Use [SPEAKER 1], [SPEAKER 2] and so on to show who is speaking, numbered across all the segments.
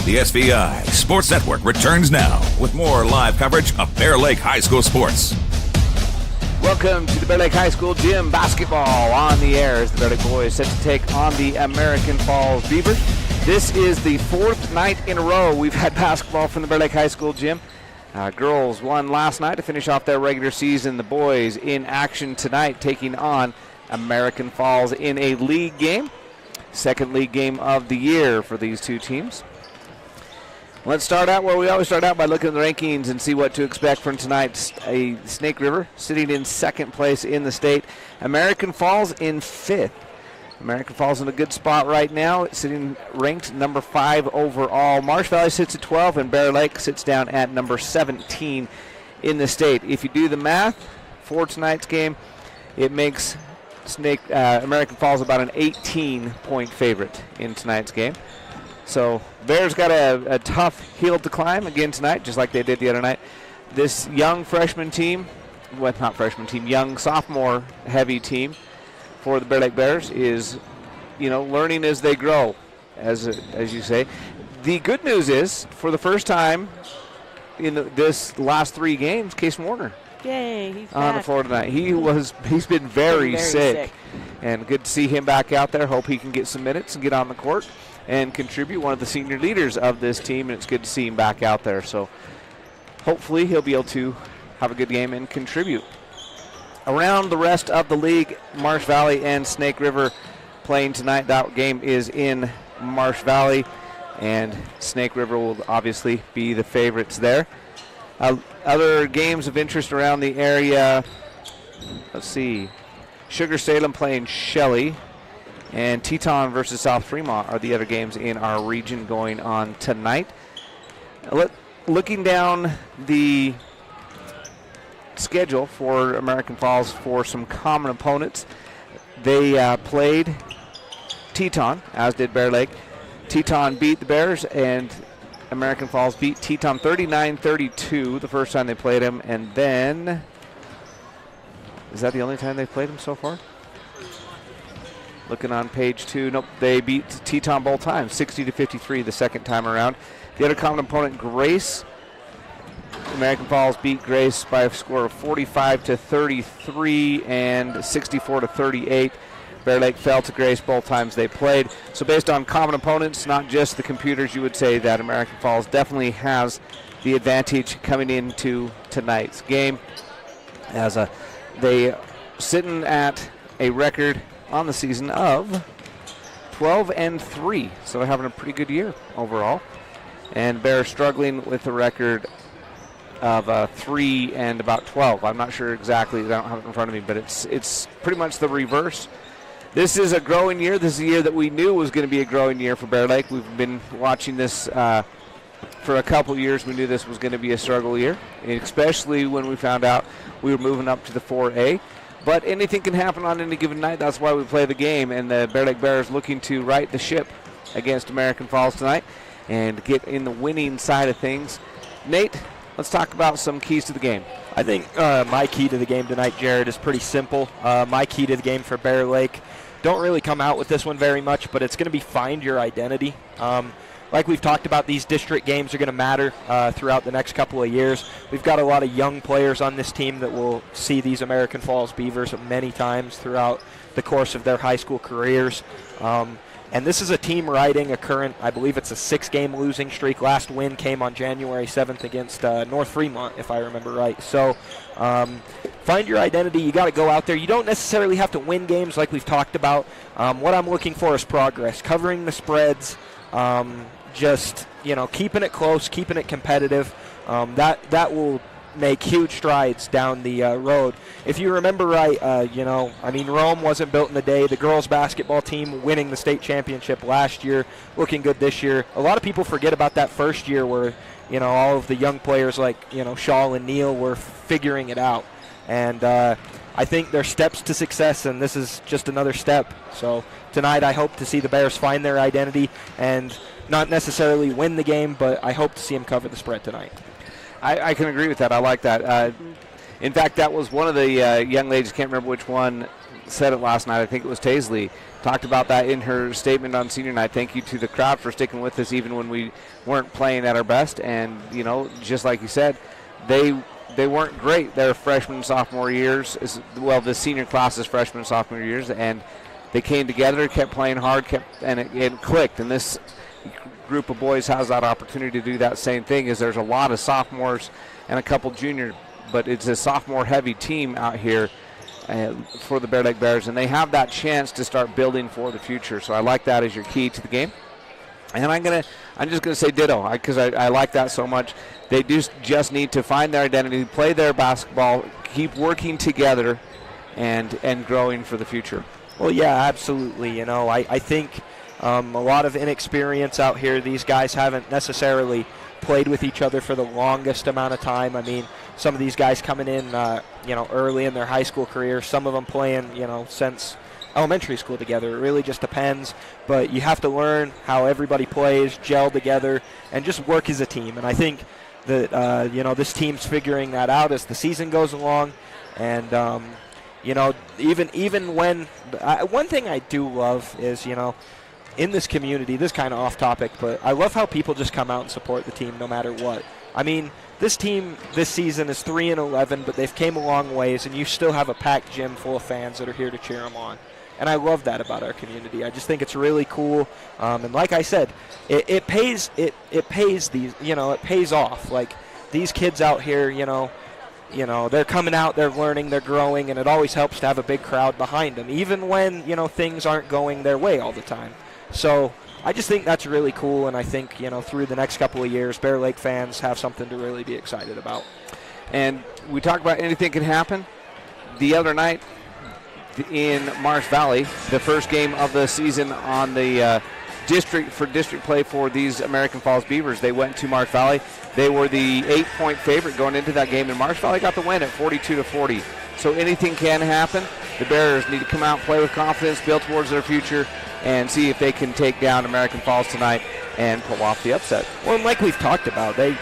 [SPEAKER 1] The SVI Sports Network returns now with more live coverage of Bear Lake High School sports.
[SPEAKER 2] Welcome to the Bear Lake High School gym basketball on the air as the Bear Lake boys set to take on the American Falls Beavers. This is the fourth night in a row we've had basketball from the Bear Lake High School gym. Girls won last night to finish off their regular season. The boys in action tonight taking on American Falls in a league game. Second league game of the year for these two teams. Let's start out where we always start out by looking at the rankings and see what to expect from tonight's Snake River sitting in second place in the state. American Falls in fifth. American Falls in a good spot right now, sitting ranked number 5 overall. Marsh Valley sits at 12 and Bear Lake sits down at number 17 in the state. If you do the math for tonight's game, it makes American Falls about an 18-point favorite in tonight's game. So Bears got a tough hill to climb again tonight, just like they did the other night. This young freshman team, young sophomore heavy team for the Bear Lake Bears is, learning as they grow, as you say. The good news is, for the first time in this last 3 games, Case Warner.
[SPEAKER 3] Yay, he's
[SPEAKER 2] on
[SPEAKER 3] back.
[SPEAKER 2] the floor tonight. He's been very sick, and good to see him back out there. Hope he can get some minutes and get on the court and contribute. One of the senior leaders of this team, and it's good to see him back out there. So hopefully he'll be able to have a good game and contribute. Around the rest of the league, Marsh Valley and Snake River playing tonight. That game is in Marsh Valley, and Snake River will obviously be the favorites there. Other games of interest around the area, let's see. Sugar Salem playing Shelley, and Teton versus South Fremont are the other games in our region going on tonight. Looking down the schedule for American Falls for some common opponents, they played Teton, as did Bear Lake. Teton beat the Bears, and American Falls beat Teton 39-32 the first time they played him, and then, is that the only time they played him so far? Looking on page 2, nope, they beat Teton both times, 60-53 the second time around. The other common opponent, Grace. American Falls beat Grace by a score of 45-33 and 64-38. Bear Lake fell to Grace both times they played. So based on common opponents, not just the computers, you would say that American Falls definitely has the advantage coming into tonight's game, as they sitting at a record on the season of 12-3, so they're having a pretty good year overall. And Bear struggling with a record of 3 and about 12. I'm not sure exactly, I don't have it in front of me, but it's pretty much the reverse. This is a growing year. This is a year that we knew was going to be a growing year for Bear Lake. We've been watching this for a couple years. We knew this was going to be a struggle year, especially when we found out we were moving up to the 4A. But anything can happen on any given night. That's why we play the game, and the Bear Lake Bears looking to right the ship against American Falls tonight and get in the winning side of things. Nate, let's talk about some keys to the game.
[SPEAKER 4] I think my key to the game tonight, Jared, is pretty simple. My key to the game for Bear Lake, don't really come out with this one very much, but it's going to be find your identity. Like we've talked about, these district games are going to matter throughout the next couple of years. We've got a lot of young players on this team that will see these American Falls Beavers many times throughout the course of their high school careers. And this is a team riding a current, I believe it's a 6-game losing streak. Last win came on January 7th against North Fremont, if I remember right. So find your identity. You got to go out there. You don't necessarily have to win games like we've talked about. What I'm looking for is progress, covering the spreads, just, keeping it close, keeping it competitive. That will make huge strides down the road. If you remember right, Rome wasn't built in a day. The girls basketball team winning the state championship last year, looking good this year. A lot of people forget about that first year where, all of the young players like, Shaw and Neal were figuring it out. And I think there's steps to success, and this is just another step. So tonight I hope to see the Bears find their identity and not necessarily win the game, but I hope to see them cover the spread tonight.
[SPEAKER 2] I can agree with that. I like that. In fact, that was one of the young ladies, can't remember which one, said it last night. I think it was Taisley talked about that in her statement on senior night. Thank you to the crowd for sticking with us even when we weren't playing at our best. And, just like you said, they weren't great their freshman and sophomore years. Well, the senior class's freshman and sophomore years. And they came together, kept playing hard, and it clicked. And this group of boys has that opportunity to do that same thing. Is there's a lot of sophomores and a couple juniors, but it's a sophomore-heavy team out here for the Bear Lake Bears, and they have that chance to start building for the future. So I like that as your key to the game. And I'm just gonna say ditto, because I like that so much. They just need to find their identity, play their basketball, keep working together, and growing for the future.
[SPEAKER 4] Well, yeah, absolutely. I think a lot of inexperience out here. These guys haven't necessarily played with each other for the longest amount of time. I mean, some of these guys coming in, early in their high school career, some of them playing, since elementary school together. It really just depends. But you have to learn how everybody plays, gel together, and just work as a team. And I think that, this team's figuring that out as the season goes along. And, even when one thing I do love is, in this community, this kind of off topic, but I love how people just come out and support the team no matter what. I mean, this team this season is 3-11, but they've came a long ways, and you still have a packed gym full of fans that are here to cheer them on. And I love that about our community. I just think it's really cool. And like I said, it pays these, it pays off. Like these kids out here, they're coming out, they're learning, they're growing, and it always helps to have a big crowd behind them, even when, things aren't going their way all the time. So I just think that's really cool, and I think, through the next couple of years, Bear Lake fans have something to really be excited about.
[SPEAKER 2] And we talk about anything can happen. The other night in Marsh Valley, the first game of the season on the district play for these American Falls Beavers, they went to Marsh Valley. They were the 8-point favorite going into that game, and Marsh Valley got the win at 42-40. So anything can happen. The Bears need to come out, play with confidence, build towards their future, and see if they can take down American Falls tonight and pull off the upset.
[SPEAKER 4] Well, and like we've talked about, they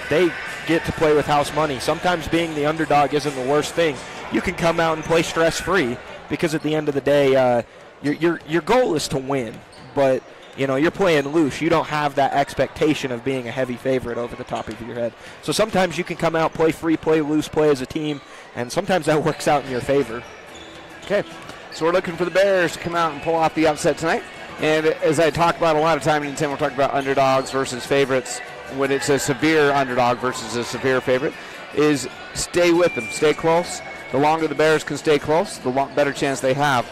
[SPEAKER 4] get to play with house money. Sometimes being the underdog isn't the worst thing. You can come out and play stress-free, because at the end of the day, your goal is to win. But, you're playing loose. You don't have that expectation of being a heavy favorite over the top of your head. So sometimes you can come out, play free, play loose, play as a team, and sometimes that works out in your favor.
[SPEAKER 2] Okay, so we're looking for the Bears to come out and pull off the upset tonight. And as I talk about a lot of time in Tim, we're talking about underdogs versus favorites. When it's a severe underdog versus a severe favorite, is stay with them, stay close. The longer the Bears can stay close, the better chance they have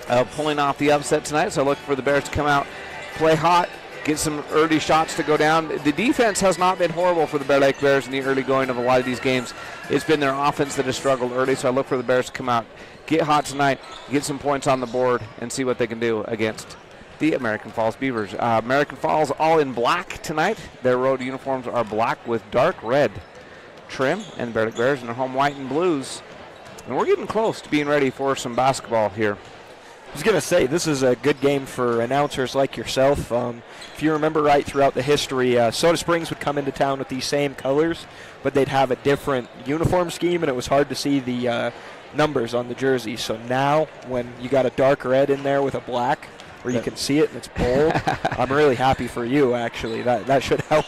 [SPEAKER 2] of pulling off the upset tonight. So look for the Bears to come out, play hot, get some early shots to go down. The defense has not been horrible for the Bear Lake Bears in the early going of a lot of these games. It's been their offense that has struggled early, so I look for the Bears to come out, get hot tonight, get some points on the board, and see what they can do against the American Falls Beavers. American Falls all in black tonight. Their road uniforms are black with dark red trim, and the Bear Lake Bears in their home white and blues. And we're getting close to being ready for some basketball here.
[SPEAKER 4] I was going to say, this is a good game for announcers like yourself. If you remember right, throughout the history, Soda Springs would come into town with these same colors, but they'd have a different uniform scheme, and it was hard to see the numbers on the jersey. So now, when you got a dark red in there with a black, where you can see it and it's bold, I'm really happy for you, actually. That should help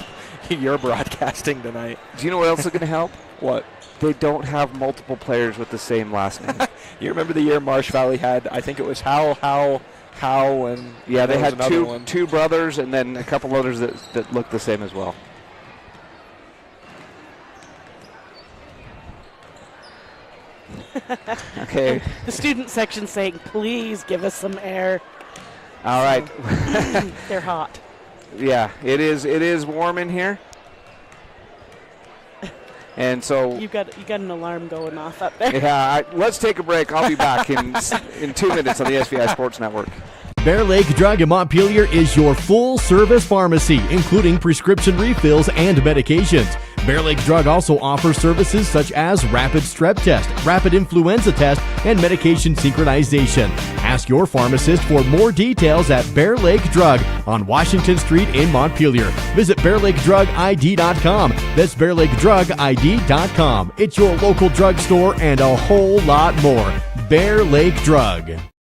[SPEAKER 4] your broadcasting tonight.
[SPEAKER 2] Do you know what else is going to help?
[SPEAKER 4] What?
[SPEAKER 2] They don't have multiple players with the same last name.
[SPEAKER 4] You remember the year Marsh Valley had, I think it was How, and
[SPEAKER 2] yeah, they had
[SPEAKER 4] two
[SPEAKER 2] two brothers and then a couple others that looked the same as well. Okay.
[SPEAKER 3] The student section saying, please give us some air.
[SPEAKER 2] All right.
[SPEAKER 3] They're hot.
[SPEAKER 2] Yeah, it is warm in here. And so
[SPEAKER 3] you got an alarm going off up there.
[SPEAKER 2] Yeah, let's take a break. I'll be back in 2 minutes on the SVI Sports Network.
[SPEAKER 5] Bear Lake Drug in Montpelier is your full-service pharmacy, including prescription refills and medications. Bear Lake Drug also offers services such as rapid strep test, rapid influenza test, and medication synchronization. Ask your pharmacist for more details at Bear Lake Drug on Washington Street in Montpelier. Visit BearLakeDrugID.com. That's BearLakeDrugID.com. It's your local drugstore and a whole lot more. Bear Lake Drug.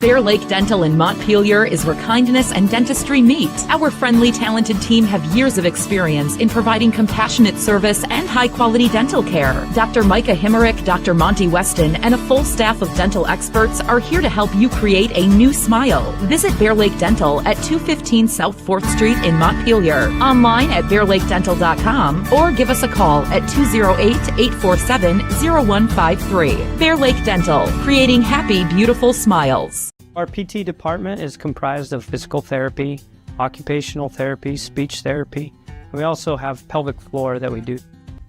[SPEAKER 6] Bear Lake Dental in Montpelier is where kindness and dentistry meet. Our friendly, talented team have years of experience in providing compassionate service and high-quality dental care. Dr. Micah Himmerick, Dr. Monty Weston, and a full staff of dental experts are here to help you create a new smile. Visit Bear Lake Dental at 215 South 4th Street in Montpelier, online at bearlakedental.com, or give us a call at 208-847-0153. Bear Lake Dental, creating happy, beautiful smiles.
[SPEAKER 7] Our PT department is comprised of physical therapy, occupational therapy, speech therapy. We also have pelvic floor that we do.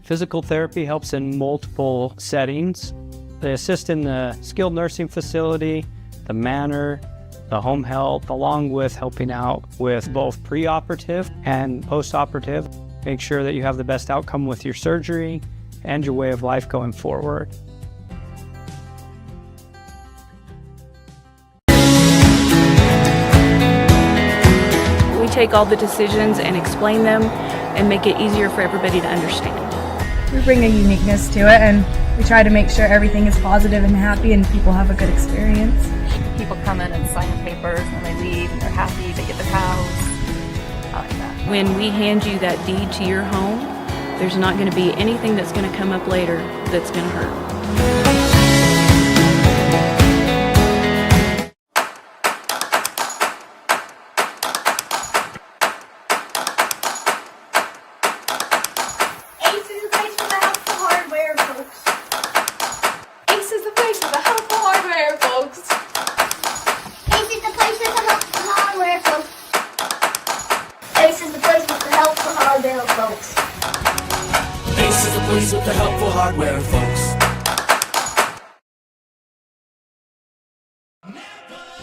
[SPEAKER 7] Physical therapy helps in multiple settings. They assist in the skilled nursing facility, the manor, the home health, along with helping out with both preoperative and postoperative. Make sure that you have the best outcome with your surgery and your way of life going forward.
[SPEAKER 8] We take all the decisions and explain them and make it easier for everybody to understand.
[SPEAKER 9] We bring a uniqueness to it, and we try to make sure everything is positive and happy and people have a good experience.
[SPEAKER 10] People come in and sign the papers and they leave and they're happy, they get their house. I like that.
[SPEAKER 8] When we hand you that deed to your home, there's not going to be anything that's going to come up later that's going to hurt.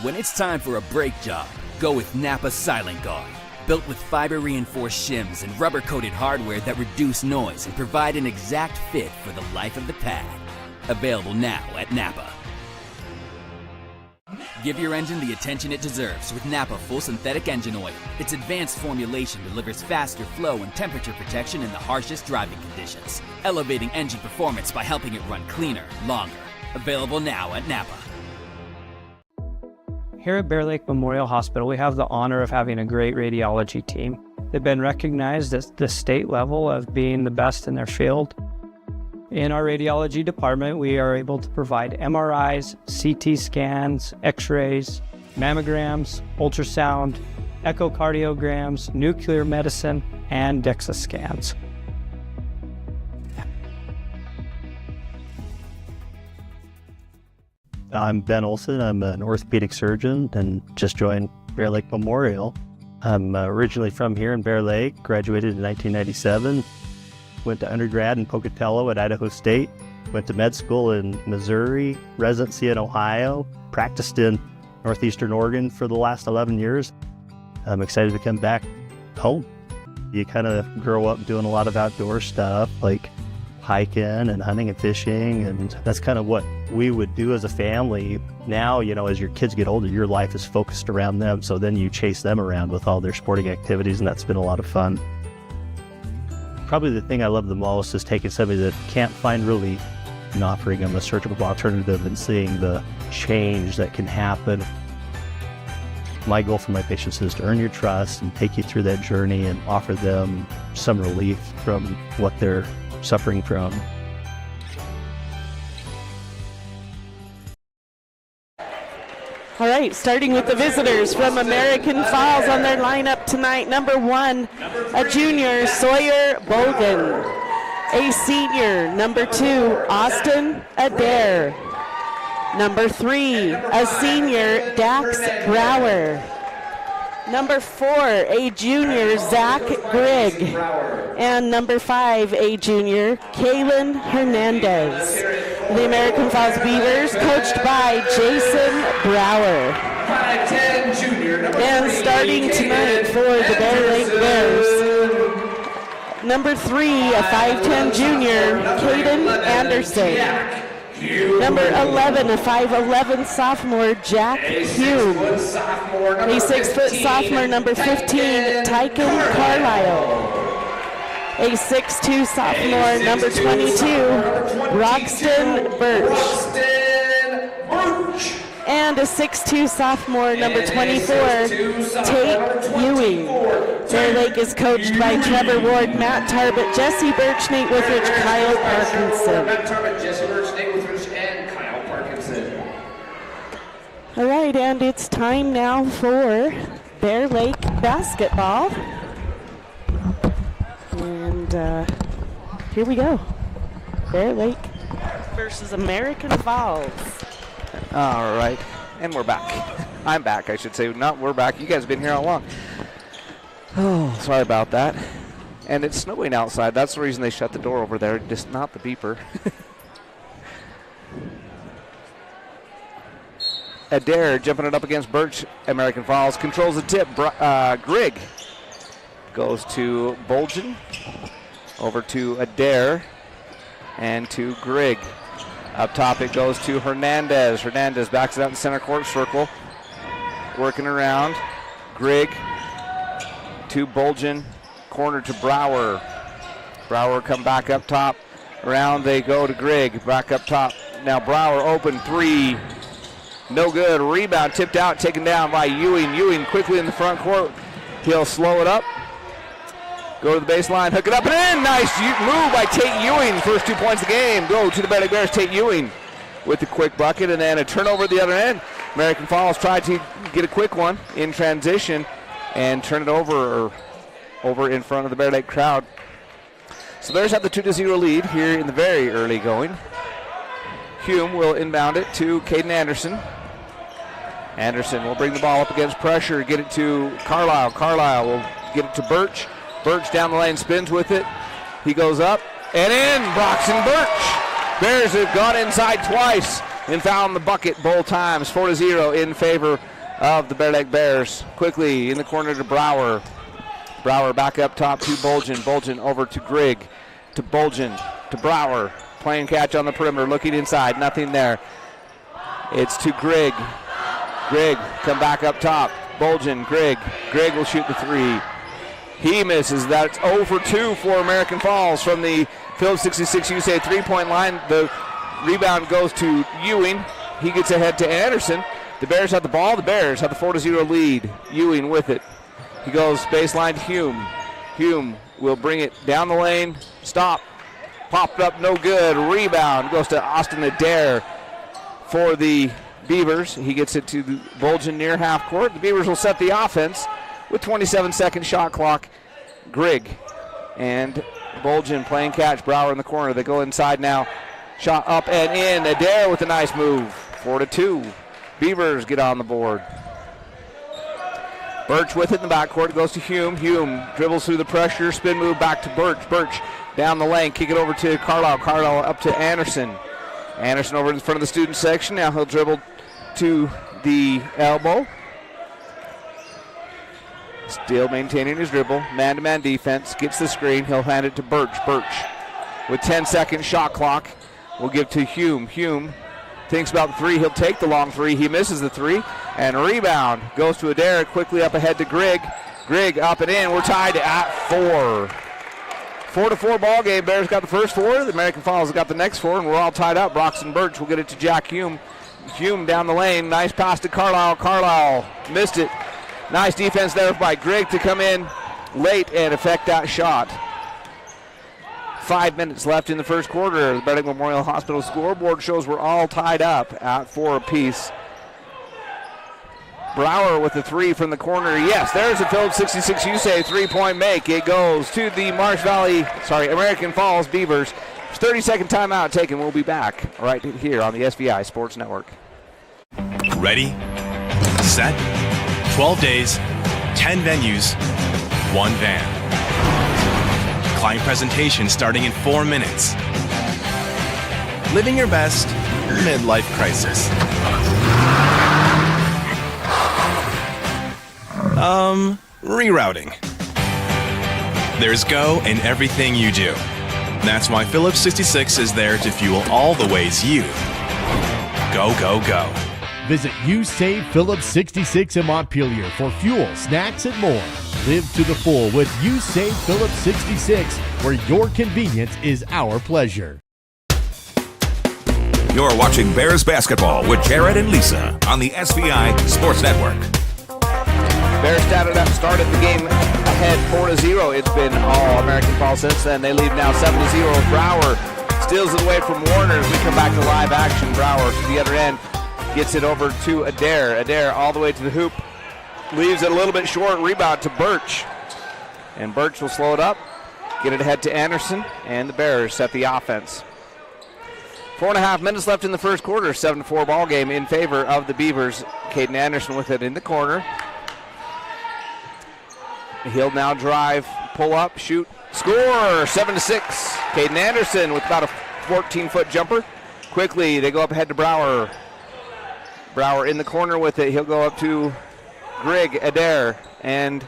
[SPEAKER 11] When it's time for a brake job, go with Napa Silent Guard. Built with fiber-reinforced shims and rubber-coated hardware that reduce noise and provide an exact fit for the life of the pad. Available now at Napa. Give your engine the attention it deserves with Napa Full Synthetic Engine Oil. Its advanced formulation delivers faster flow and temperature protection in the harshest driving conditions, elevating engine performance by helping it run cleaner, longer. Available now at Napa.
[SPEAKER 7] Here at Bear Lake Memorial Hospital, we have the honor of having a great radiology team. They've been recognized at the state level of being the best in their field. In our radiology department, we are able to provide MRIs, CT scans, X-rays, mammograms, ultrasound, echocardiograms, nuclear medicine, and DEXA scans.
[SPEAKER 12] I'm Ben Olson. I'm an orthopedic surgeon and just joined Bear Lake Memorial. I'm originally from here in Bear Lake, graduated in 1997, went to undergrad in Pocatello at Idaho State, went to med school in Missouri, residency in Ohio, practiced in Northeastern Oregon for the last 11 years. I'm excited to come back home. You kind of grow up doing a lot of outdoor stuff like hiking and hunting and fishing, and that's kind of what we would do as a family. Now, you know, as your kids get older, your life is focused around them, so then you chase them around with all their sporting activities, and that's been a lot of fun. Probably the thing I love the most is taking somebody that can't find relief and offering them a surgical alternative and seeing the change that can happen. My goal for my patients is to earn your trust and take you through that journey and offer them some relief from what they're suffering from.
[SPEAKER 3] All right, starting with the visitors from American Falls on their lineup tonight. Number 1, a junior, Sawyer Bogan. A senior, number 2, Austin Adair. Number 3, a senior, Dax Brower. Number 4, a junior, Zach Grigg. And number 5, a junior, Kaylin Hernandez. The American Falls Beavers, coached by Jason Brower. And starting tonight for the Bear Lake Bears, number 3, a 5'10 junior, Caden Anderson. Number 11, a 5'11 sophomore, Jack Hume. A 6-foot sophomore, number 15, Tyken Carlisle. A 6'2 sophomore, number 22, Broxton Birch. And a 6'2 sophomore, number 24, Tate Ewing. Bear Lake is coached by Trevor Ward, Matt Tarbett, Jesse Birch, Nate Withridge, Kyle Parkinson.
[SPEAKER 2] Matt Tarbett, Jesse Birch, Nate Withridge, and Kyle Parkinson.
[SPEAKER 3] All right, and it's time now for Bear Lake basketball. And here we go. Bear Lake versus American Falls.
[SPEAKER 2] All right, and we're back. I'm back, I should say. Not we're back. You guys have been here all along. Oh, sorry about that. And it's snowing outside. That's the reason they shut the door over there, just not the beeper. Adair jumping it up against Birch. American Falls controls the tip. Grigg goes to Bolgen. Over to Adair and to Grigg. Up top it goes to Hernandez. Hernandez backs it out in the center court circle. Working around. Grigg to Bolgen. Corner to Brower. Brower come back up top. Around they go to Grigg. Back up top. Now Brower open three. No good. Rebound tipped out, taken down by Ewing. Ewing quickly in the front court. He'll slow it up. Go to the baseline, hook it up and in. Nice move by Tate Ewing. First 2 points of the game go to the Bear Lake Bears. Tate Ewing with the quick bucket and then a turnover at the other end. American Falls tried to get a quick one in transition and turn it over in front of the Bear Lake crowd. So Bears have the 2-0 lead here in the very early going. Hume will inbound it to Caden Anderson. Anderson will bring the ball up against pressure, get it to Carlisle. Carlisle will get it to Birch. Birch down the lane, spins with it. He goes up and in. Broxton Birch. Bears have gone inside twice and found the bucket both times. 4-0 in favor of the Bear Lake Bears. Quickly in the corner to Brower. Brower back up top to Bolgen. Bolgen over to Grigg. To Bolgen. To Brower. Playing catch on the perimeter. Looking inside. Nothing there. It's to Grigg. Grigg come back up top. Bolgen. Grigg. Grigg will shoot the three. He misses. That's 0 for 2 for American Falls from the Phillips 66 USA 3-point line. The rebound goes to Ewing. He gets ahead to Anderson. The Bears have the ball. The Bears have the 4-0 lead. Ewing with it. He goes baseline to Hume. Hume will bring it down the lane. Stop. Popped up, no good. Rebound goes to Austin Adair for the Beavers. He gets it to Bolgen near half court. The Beavers will set the offense with 27-second shot clock. Grigg and Bolgen playing catch. Brower in the corner. They go inside now. Shot up and in. Adair with a nice move. 4-2. Beavers get on the board. Birch with it in the backcourt. It goes to Hume. Hume dribbles through the pressure. Spin move back to Birch. Birch down the lane. Kick it over to Carlisle. Carlisle up to Anderson. Anderson over in front of the student section. Now he'll dribble to the elbow. Still maintaining his dribble. Man-to-man defense. Gets the screen. He'll hand it to Birch. Birch with 10-second shot clock. We'll give to Hume. Hume thinks about the three. He'll take the long three. He misses the three. And rebound goes to Adair. Quickly up ahead to Grigg. Grigg up and in. We're tied at 4. 4-4 ball game. Bears got the first 4. The American Falls got the next 4. And we're all tied up. Broxton Birch will get it to Jack Hume. Hume down the lane. Nice pass to Carlisle. Carlisle missed it. Nice defense there by Grigg to come in late and affect that shot. 5 minutes left in the first quarter. The Bear Lake Memorial Hospital scoreboard shows we're all tied up at 4 apiece. Brower with the three from the corner. Yes, there's a Phillips 66 USA 3-point make. It goes to the American Falls Beavers. 30-second timeout taken. We'll be back right here on the SVI Sports Network.
[SPEAKER 13] Ready, set, 12 days, 10 venues, 1 van. Client presentation starting in 4 minutes. Living your best midlife crisis. Rerouting. There's go in everything you do. That's why Phillips 66 is there to fuel all the ways you go, go, go.
[SPEAKER 5] Visit You Save Phillips 66 in Montpelier for fuel, snacks, and more. Live to the full with You Save Phillips 66, where your convenience is our pleasure.
[SPEAKER 1] You're watching Bears basketball with Jared and Lisa on the SVI Sports Network.
[SPEAKER 2] Bears started the game ahead 4-0. It's been all American Falls since then. They lead now 7-0. Brower steals it away from Warner as we come back to live action. Brower to the other end. Gets it over to Adair. Adair all the way to the hoop. Leaves it a little bit short. Rebound to Birch. And Birch will slow it up. Get it ahead to Anderson. And the Bears set the offense. 4.5 minutes left in the first quarter. 7-4 ball game in favor of the Beavers. Caden Anderson with it in the corner. He'll now drive, pull up, shoot, score. 7-6. Caden Anderson with about a 14-foot jumper. Quickly, they go up ahead to Brower. Brower in the corner with it. He'll go up to Grigg, Adair, and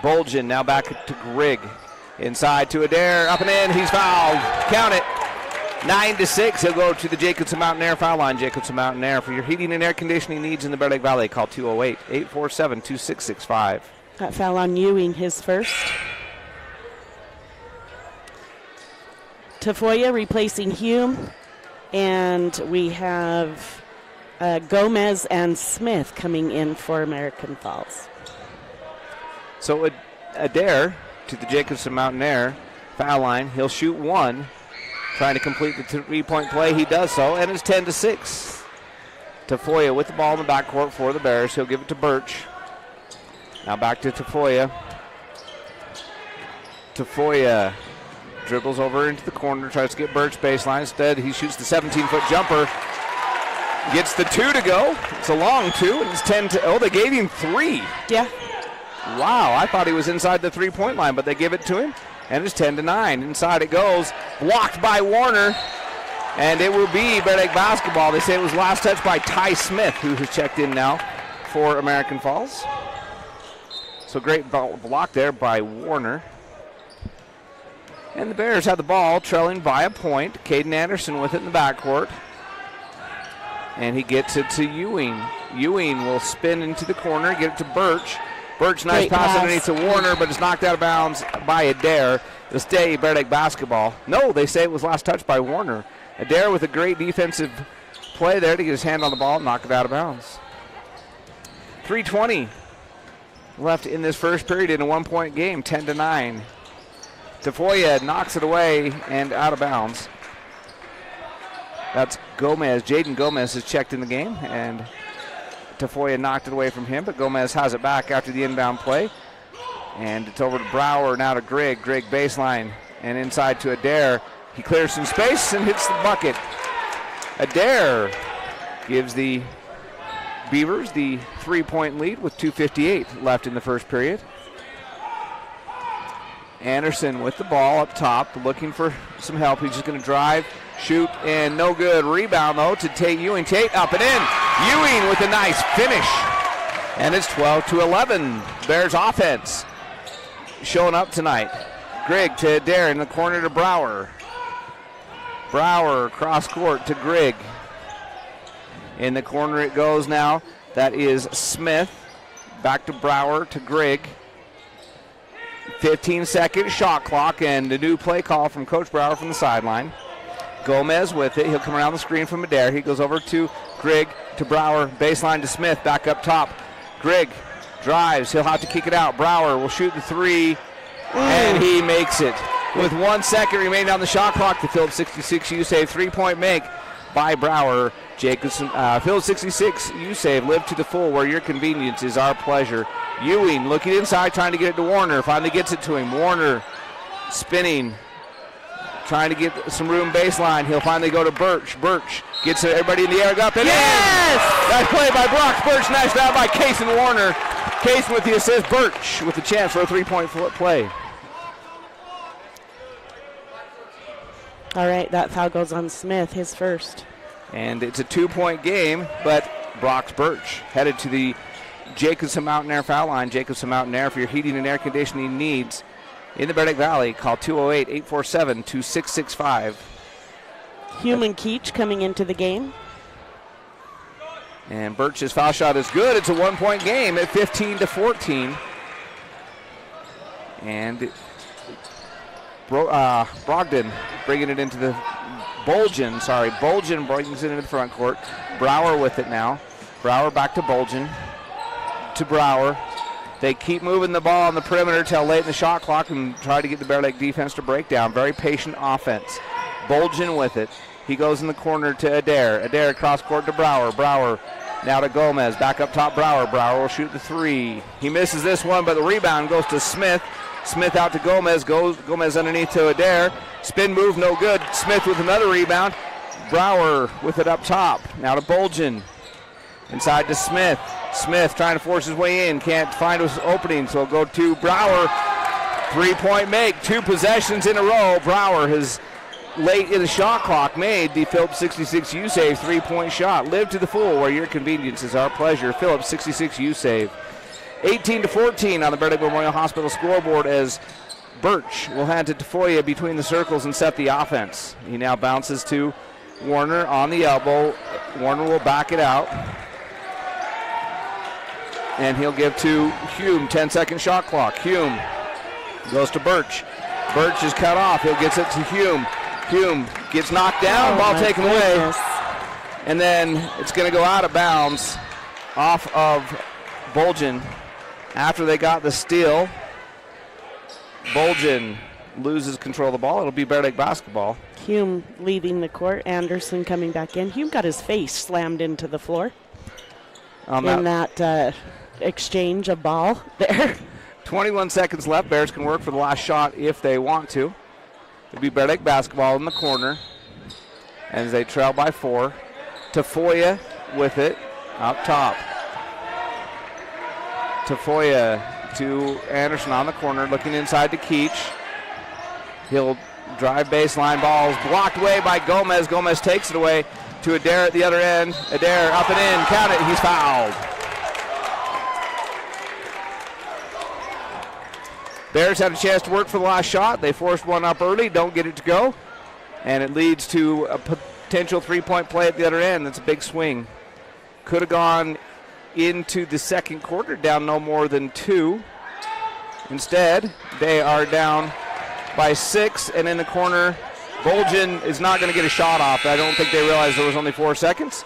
[SPEAKER 2] Bolgen. Now back to Grigg. Inside to Adair. Up and in. He's fouled. Count it. 9-6. He'll go to the Jacobson Mountain Air foul line. Jacobson Mountain Air. For your heating and air conditioning needs in the Bear Lake Valley, call 208-847-2665.
[SPEAKER 3] That foul on Ewing, his first. Tafoya replacing Hume. And we have Gomez and Smith coming in for American Falls.
[SPEAKER 2] So Adair to the Jacobson Mountain Air foul line. He'll shoot one. Trying to complete the three-point play. He does so, and it's 10-6. Tafoya with the ball in the backcourt for the Bears. He'll give it to Birch. Now back to Tafoya. Tafoya dribbles over into the corner, tries to get Birch baseline. Instead, he shoots the 17-foot jumper. Gets the two to go. It's a long two, and it's 10 to. Oh, they gave him three.
[SPEAKER 3] Yeah.
[SPEAKER 2] Wow, I thought he was inside the three-point line, but they give it to him, and it's 10-9. Inside it goes, blocked by Warner, and it will be Bear Lake basketball. They say it was last touch by Ty Smith, who has checked in now for American Falls. So great block there by Warner. And the Bears have the ball, trailing by a point. Caden Anderson with it in the backcourt. And he gets it to Ewing. Ewing will spin into the corner, get it to Birch. Birch, nice pass underneath to Warner, but it's knocked out of bounds by Adair. It'll stay Bear Lake basketball. No, they say it was last touch by Warner. Adair with a great defensive play there to get his hand on the ball and knock it out of bounds. 3:20 left in this first period in a one-point game, 10-9. Tafoya knocks it away and out of bounds. That's Gomez. Jaden Gomez has checked in the game, and Tafoya knocked it away from him, but Gomez has it back after the inbound play. And it's over to Brower, now to Grigg. Grigg baseline, and inside to Adair. He clears some space and hits the bucket. Adair gives the Beavers the three-point lead with 2:58 left in the first period. Anderson with the ball up top, looking for some help. He's just going to drive, shoot, and no good. Rebound, though, to Tate Ewing. Tate up and in. Ewing with a nice finish. And it's 12-11. Bears offense showing up tonight. Grigg to Adair in the corner to Brower. Brower cross court to Grigg. In the corner it goes now. That is Smith. Back to Brower to Grigg. 15-second shot clock and the new play call from Coach Brower from the sideline. Gomez with it. He'll come around the screen from Adair. He goes over to Grigg to Brower. Baseline to Smith. Back up top. Grigg drives. He'll have to kick it out. Brower will shoot the three. And he makes it. With 1 second remaining on the shot clock, the Phillips 66 U-Save three-point make by Brower. Jacobson, Phillips 66 U-Save, live to the full where your convenience is our pleasure. Ewing looking inside, trying to get it to Warner. Finally gets it to him. Warner spinning, trying to get some room baseline. He'll finally go to Birch. Birch gets everybody in the air. Up and in. Nice play by Brock Birch. Snatched out by Cason Warner. Cason with the assist. Birch with the chance for a three-point play.
[SPEAKER 3] All right, that foul goes on Smith, his first.
[SPEAKER 2] And it's a two-point game, but Brock Birch headed to the Jacobson Mountain Air foul line. Jacobson Mountain Air for your heating and air conditioning needs in the Bear Lake Valley. Call 208-847-2665.
[SPEAKER 3] Human Keach coming into the game.
[SPEAKER 2] And Birch's foul shot is good. It's a one-point game at 15-14. And Brogdon bringing it into the Bolgen. Bolgen brings it into the front court. Brower with it now. Brower back to Bolgen. To Brower. They keep moving the ball on the perimeter till late in the shot clock and try to get the Bear Lake defense to break down. Very patient offense. Bolgen with it. He goes in the corner to Adair. Adair cross court to Brower. Brower now to Gomez. Back up top, Brower. Brower will shoot the three. He misses this one, but the rebound goes to Smith. Smith out to Gomez. Gomez underneath to Adair. Spin move, no good. Smith with another rebound. Brower with it up top. Now to Bolgen. Inside to Smith. Smith trying to force his way in. Can't find his opening, so he'll go to Brower. 3-point make. 2 possessions in a row. Brower has late in the shot clock made the Phillips 66 U-Save 3-point shot. Live to the full where your convenience is our pleasure. Phillips 66 U-Save. 18-14 on the Bear Lake Memorial Hospital scoreboard as Birch will hand it to Tafoya between the circles and set the offense. He now bounces to Warner on the elbow. Warner will back it out. And he'll give to Hume. 10-second shot clock. Hume goes to Birch. Birch is cut off. He'll get it to Hume. Hume gets knocked down. Ball taken away. And then it's going to go out of bounds off of Bolgen. After they got the steal, Bolgen loses control of the ball. It'll be Bear Lake basketball.
[SPEAKER 3] Hume leaving the court. Anderson coming back in. Hume got his face slammed into the floor in that exchange of ball there.
[SPEAKER 2] 21 seconds left. Bears can work for the last shot if they want to. It'll be Bear Lake basketball in the corner as they trail by 4. Tafoya with it up top. Tafoya to Anderson on the corner, looking inside to Keach. He'll drive baseline. Ball's blocked away by Gomez. Gomez takes it away to Adair at the other end. Adair up and in. Count it. He's fouled. Bears had a chance to work for the last shot. They forced one up early, don't get it to go. And it leads to a potential 3-point play at the other end. That's a big swing. Could have gone into the second quarter down no more than 2. Instead, they are down by 6, and in the corner, Bolgen is not going to get a shot off. I don't think they realized there was only 4 seconds.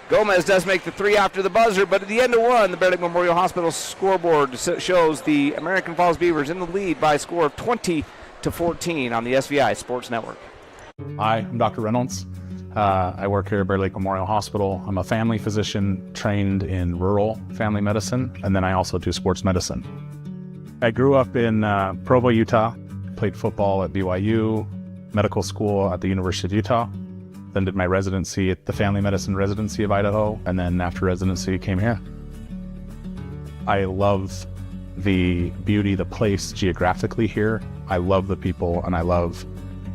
[SPEAKER 2] Gomez does make the 3 after the buzzer, but at the end of 1, the Bear Lake Memorial Hospital scoreboard shows the American Falls Beavers in the lead by a score of 20-14 on the SVI Sports Network.
[SPEAKER 14] Hi, I'm Dr. Reynolds. I work here at Bear Lake Memorial Hospital. I'm a family physician trained in rural family medicine, and then I also do sports medicine. I grew up in Provo, Utah, played football at BYU, medical school at the University of Utah, then did my residency at the Family Medicine Residency of Idaho, and then after residency came here. I love the beauty, the place geographically here. I love the people, and I love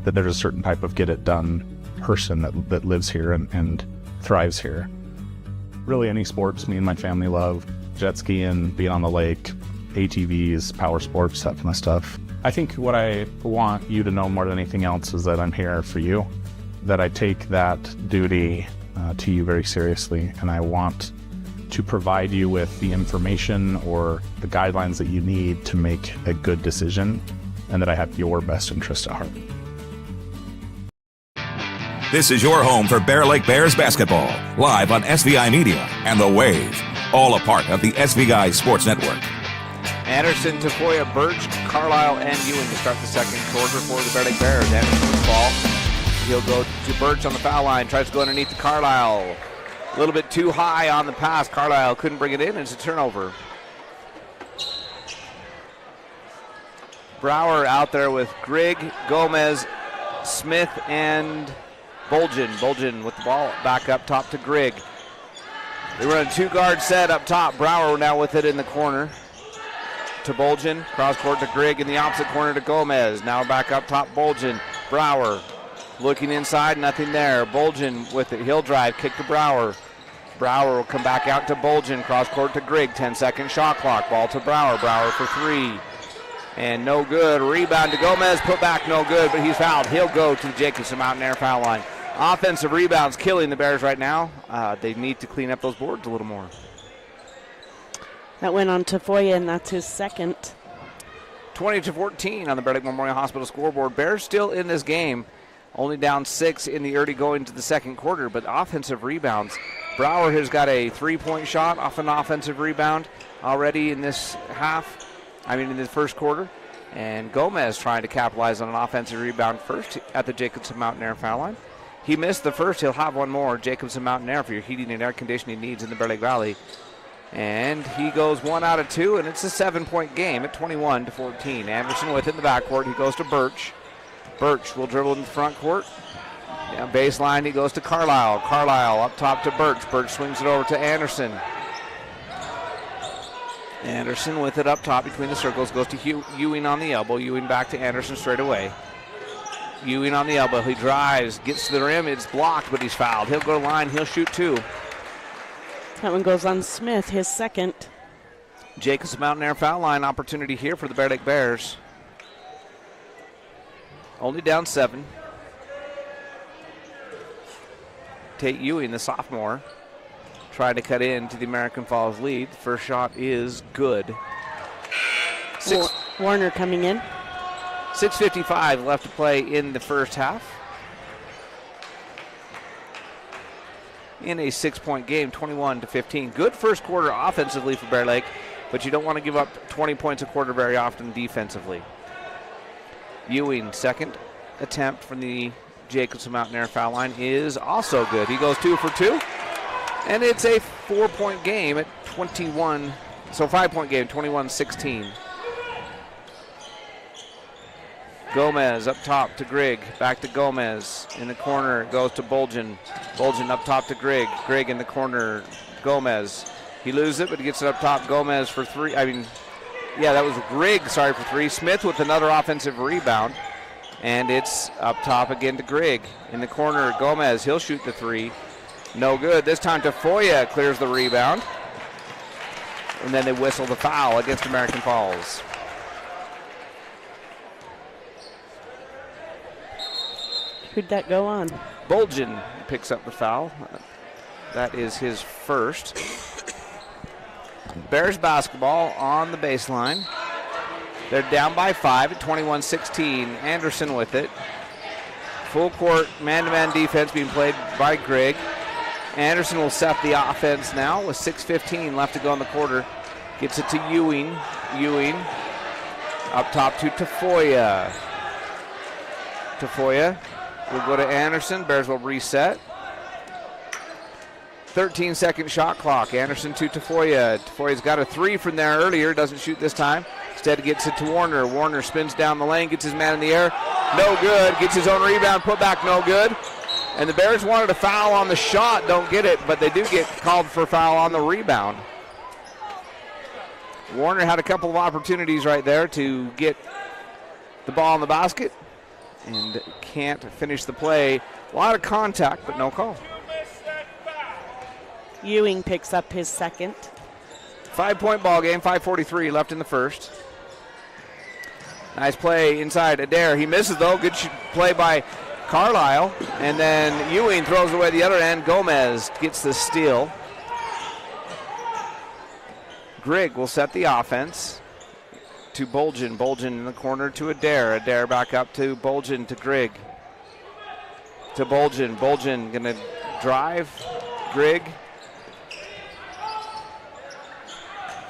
[SPEAKER 14] that there's a certain type of get-it-done person that lives here and thrives here. Really any sports me and my family love. Jet skiing, being on the lake, ATVs, power sports, that kind of stuff. I think what I want you to know more than anything else is that I'm here for you, that I take that duty to you very seriously, and I want to provide you with the information or the guidelines that you need to make a good decision, and that I have your best interest at heart.
[SPEAKER 1] This is your home for Bear Lake Bears basketball, live on SVI Media and The Wave, all a part of the SVI Sports Network.
[SPEAKER 2] Anderson, Tafoya, Birch, Carlisle, and Ewing to start the second quarter for the Bear Lake Bears. Anderson with the ball. He'll go to Birch on the foul line, tries to go underneath to Carlisle. A little bit too high on the pass. Carlisle couldn't bring it in, and it's a turnover. Brower out there with Grigg, Gomez, Smith, and Bolgen. Bolgen with the ball back up top to Grigg. They run a 2-guard set up top. Brower now with it in the corner to Bolgen. Cross court to Grigg in the opposite corner to Gomez. Now back up top, Bolgen. Brower looking inside, nothing there. Bolgen with it. He'll drive, kick to Brower. Brower will come back out to Bolgen. Cross court to Grigg. 10-second shot clock. Ball to Brower. Brower for 3. And no good. Rebound to Gomez. Put back, no good, but he's fouled. He'll go to the Jacobson Mountain Air foul line. Offensive rebounds killing the Bears right now. They need to clean up those boards a little more.
[SPEAKER 3] That went on to Tafoya, and that's his second.
[SPEAKER 2] 20-14 on the Bear Lake Memorial Hospital scoreboard. Bears still in this game, only down 6 in the early going to the second quarter, but offensive rebounds. Brower has got a 3-point shot off an offensive rebound already in this in the first quarter. And Gomez trying to capitalize on an offensive rebound first at the Jacobson Mountain Air foul line. He missed the first. He'll have one more. Jacobson Mountain Air for your heating and air conditioning needs in the Bear Lake Valley. And he goes 1 out of 2, and it's a 7-point game at 21-14. Anderson with it in the backcourt. He goes to Birch. Birch will dribble in the front court. Down baseline, he goes to Carlisle. Carlisle up top to Birch. Birch swings it over to Anderson. Anderson with it up top between the circles. Goes to Ewing on the elbow. Ewing back to Anderson straight away. Ewing on the elbow. He drives, gets to the rim. It's blocked, but he's fouled. He'll go to line. He'll shoot 2.
[SPEAKER 3] That one goes on Smith, his second.
[SPEAKER 2] Jacobson Mountain Air foul line opportunity here for the Bear Lake Bears. Only down 7. Tate Ewing, the sophomore, tried to cut into the American Falls lead. First shot is good.
[SPEAKER 3] Warner coming in.
[SPEAKER 2] 6:55 left to play in the first half. In a 6-point game, 21-15. Good first quarter offensively for Bear Lake, but you don't want to give up 20 points a quarter very often defensively. Ewing, second attempt from the Jacobson Mountain Air foul line is also good. He goes 2 for 2, and it's a 4-point game at 21. So 5-point game, 21-16. Gomez up top to Grigg. Back to Gomez. In the corner, goes to Bolgen. Bolgen up top to Grigg. Grigg in the corner. Gomez. He loses it, but he gets it up top. Gomez for 3. That was Grigg, for 3. Smith with another offensive rebound. And it's up top again to Grigg. In the corner, Gomez. He'll shoot the 3. No good. This time Tafoya clears the rebound. And then they whistle the foul against American Falls.
[SPEAKER 3] Who'd that go on?
[SPEAKER 2] Bolgen picks up the foul. That is his first. Bears basketball on the baseline. They're down by 5 at 21-16. Anderson with it. Full court man-to-man defense being played by Grigg. Anderson will set the offense now with 6:15 left to go in the quarter. Gets it to Ewing. Ewing up top to Tafoya. Tafoya will go to Anderson. Bears will reset. 13-second shot clock. Anderson to Tafoya. Tafoya's got a 3 from there earlier. Doesn't shoot this time. Instead gets it to Warner. Warner spins down the lane. Gets his man in the air. No good. Gets his own rebound. Put back. No good. And the Bears wanted a foul on the shot. Don't get it. But they do get called for a foul on the rebound. Warner had a couple of opportunities right there to get the ball in the basket. And can't finish the play. A lot of contact, but no call.
[SPEAKER 3] Ewing picks up his second.
[SPEAKER 2] 5-point ball game, 5:43 left in the first. Nice play inside Adair. He misses though. Good play by Carlisle. And then Ewing throws away the other end. Gomez gets the steal. Grigg will set the offense to Bolgen. Bolgen in the corner to Adair. Adair back up to Bolgen to Grigg. To Bolgen. Bolgen going to drive. Grigg.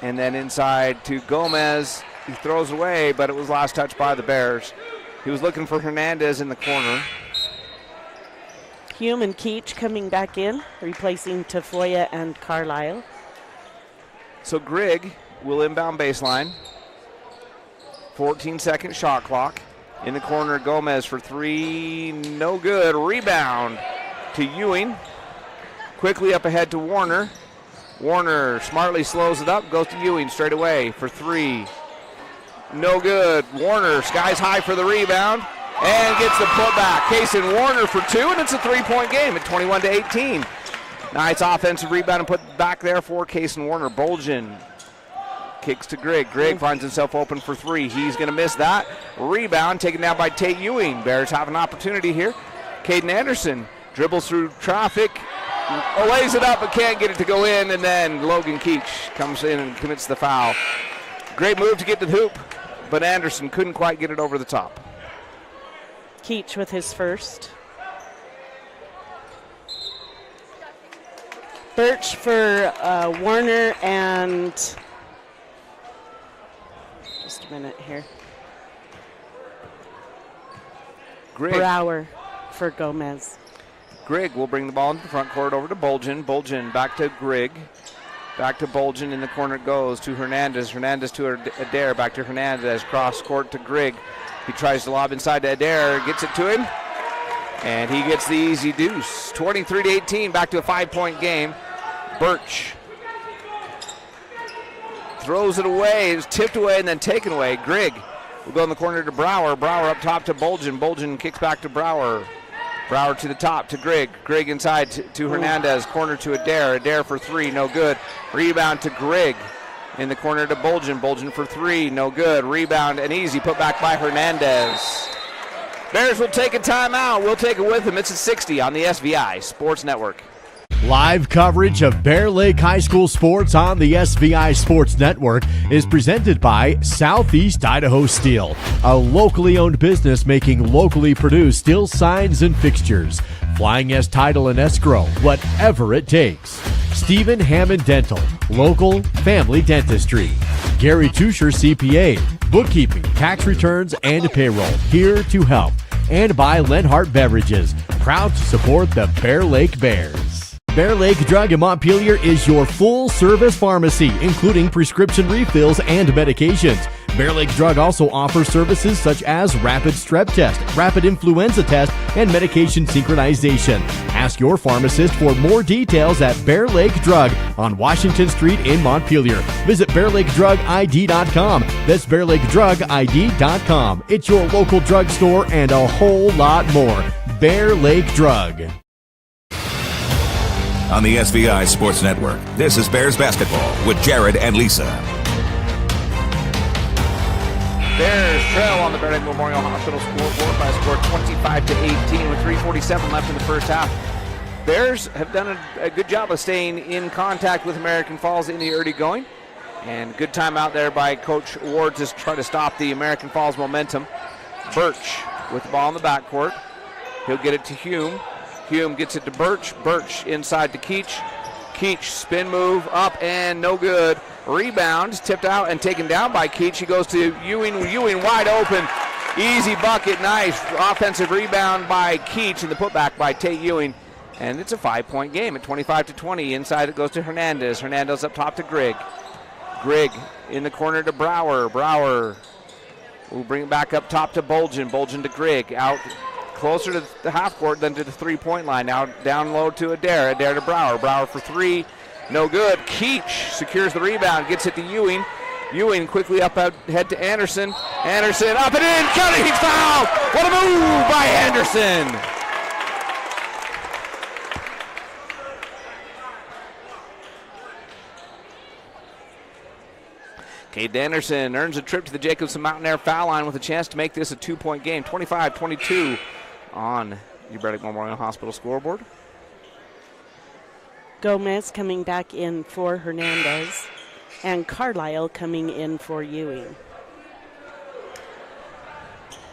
[SPEAKER 2] And then inside to Gomez. He throws away, but it was last touch by the Bears. He was looking for Hernandez in the corner.
[SPEAKER 3] Hume and Keach coming back in, replacing Tafoya and Carlisle.
[SPEAKER 2] So Grigg will inbound baseline. 14-second shot clock. In the corner, Gomez for 3. No good. Rebound to Ewing. Quickly up ahead to Warner. Warner smartly slows it up, goes to Ewing straight away for 3. No good. Warner skies high for the rebound and gets the putback. Kaysen Warner for 2, and it's a 3-point game at 21-18. Nice offensive rebound and put back there for Kaysen Warner. Bolgen kicks to Grigg. Grigg finds himself open for 3. He's going to miss that. Rebound taken down by Tate Ewing. Bears have an opportunity here. Caden Anderson dribbles through traffic, lays it up but can't get it to go in, and then Logan Keach comes in and commits the foul. Great move to get to the hoop but Anderson couldn't quite get it over the top.
[SPEAKER 3] Keach with his first. Birch for Warner and just a minute here.
[SPEAKER 2] Grigg.
[SPEAKER 3] Brower for Gomez.
[SPEAKER 2] Grigg will bring the ball into the front court over to Bolgen. Bolgen back to Grigg. Back to Bolgen. In the corner it goes to Hernandez. Hernandez to Adair. Back to Hernandez. Cross court to Grigg. He tries to lob inside to Adair. Gets it to him. And he gets the easy deuce. 23-18. Back to a 5-point game. Birch throws it away. It's tipped away and then taken away. Grigg will go in the corner to Brower. Brower up top to Bolgen. Bolgen kicks back to Brower. Brower to the top to Grigg. Grigg inside to Hernandez. Corner to Adair. Adair for three. No good. Rebound to Grigg. In the corner to Bolgen. Bolgen for three. No good. Rebound and easy. Put back by Hernandez. Bears will take a timeout. We'll take it with them. It's at 60 on the SVI Sports Network.
[SPEAKER 5] Live coverage of Bear Lake High School sports on the SVI Sports Network is presented by Southeast Idaho Steel, a locally owned business making locally produced steel signs and fixtures. Flying S Title and Escrow, whatever it takes. Stephen Hammond Dental, local family dentistry. Gary Tusher CPA, bookkeeping, tax returns, and payroll, here to help. And by Lenhart Beverages, proud to support the Bear Lake Bears. Bear Lake Drug in Montpelier is your full-service pharmacy, including prescription refills and medications. Bear Lake Drug also offers services such as rapid strep test, rapid influenza test, and medication synchronization. Ask your pharmacist for more details at Bear Lake Drug on Washington Street in Montpelier. Visit BearLakeDrugID.com. That's BearLakeDrugID.com. It's your local drugstore and a whole lot more. Bear Lake Drug.
[SPEAKER 1] On the SVI Sports Network, this is Bears basketball with Jared and Lisa.
[SPEAKER 2] Bears trail on the Bear Lake Memorial Hospital scoreboard by a score 25-18 with 3:47 left in the first half. Bears have done a good job of staying in contact with American Falls in the early going. And good time out there by Coach Ward to try to stop the American Falls momentum. Birch with the ball in the backcourt. He'll get it to Hume. Hume gets it to Birch. Birch inside to Keach. Keach spin move up and no good. Rebound tipped out and taken down by Keach. He goes to Ewing. Ewing wide open. Easy bucket. Nice offensive rebound by Keach and the putback by Tate Ewing. And it's a 5-point game at 25-20. Inside it goes to Hernandez. Hernandez up top to Grigg. Grigg in the corner to Brower. Brower will bring it back up top to Bolgen. Bolgen to Grigg. Out closer to the half court than to the 3-point line. Now down low to Adair. Adair to Brower. Brower for three. No good. Keach secures the rebound. Gets it to Ewing. Ewing quickly up ahead to Anderson. Anderson up and in. Cutting foul. What a move by Anderson. Caden Anderson earns a trip to the Jacobson Mountain Air foul line with a chance to make this a 2-point game. 25-22 on your Bear Lake Memorial Hospital scoreboard.
[SPEAKER 3] Gomez coming back in for Hernandez, and Carlisle coming in for Ewing.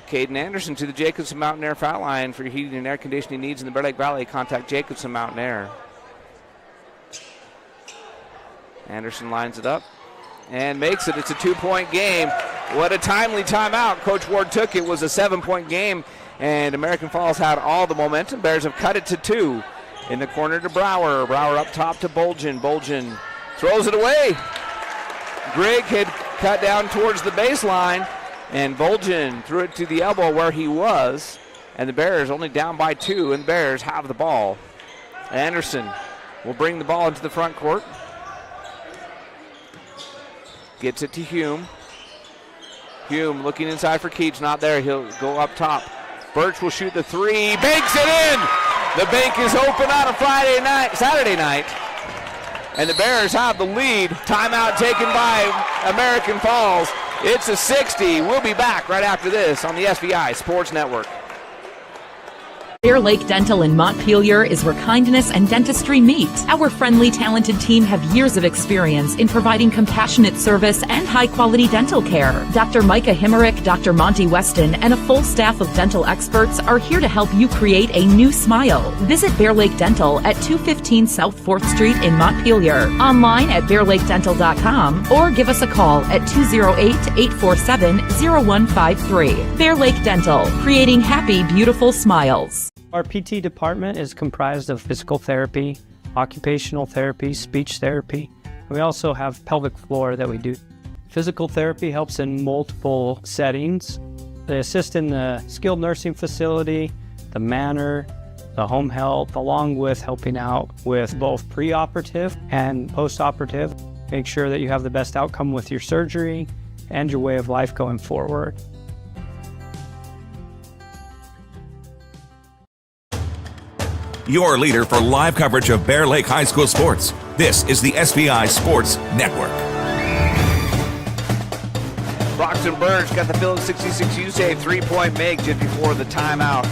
[SPEAKER 2] Caden Anderson to the Jacobson Mountain Air foul line for your heating and air conditioning needs in the Bear Lake Valley. Contact Jacobson Mountain Air. Anderson lines it up and makes it. It's a 2-point game. What a timely timeout. Coach Ward took. It was a 7-point game, and American Falls had all the momentum. Bears have cut it to 2. In the corner to Brower. Brower up top to Bolgen. Bolgen throws it away. Grigg had cut down towards the baseline, and Bolgen threw it to the elbow where he was, and the Bears only down by 2, and the Bears have the ball. Anderson will bring the ball into the front court. Gets it to Hume. Hume looking inside for Keach. Not there. He'll go up top. Birch will shoot the three. Banks it in! The bank is open on a Saturday night. And the Bears have the lead. Timeout taken by American Falls. It's a 60. We'll be back right after this on the SVI Sports Network.
[SPEAKER 6] Bear Lake Dental in Montpelier is where kindness and dentistry meet. Our friendly, talented team have years of experience in providing compassionate service and high-quality dental care. Dr. Micah Himmerick, Dr. Monty Weston, and a full staff of dental experts are here to help you create a new smile. Visit Bear Lake Dental at 215 South 4th Street in Montpelier, online at bearlakedental.com, or give us a call at 208-847-0153. Bear Lake Dental, creating happy, beautiful smiles.
[SPEAKER 7] Our PT department is comprised of physical therapy, occupational therapy, speech therapy. We also have pelvic floor that we do. Physical therapy helps in multiple settings. They assist in the skilled nursing facility, the manor, the home health, along with helping out with both preoperative and postoperative. Make sure that you have the best outcome with your surgery and your way of life going forward.
[SPEAKER 1] Your leader for live coverage of Bear Lake High School sports. This is the SVI Sports Network.
[SPEAKER 2] Broxton Burge got the Phillips 66U save, 3-point make just before the timeout.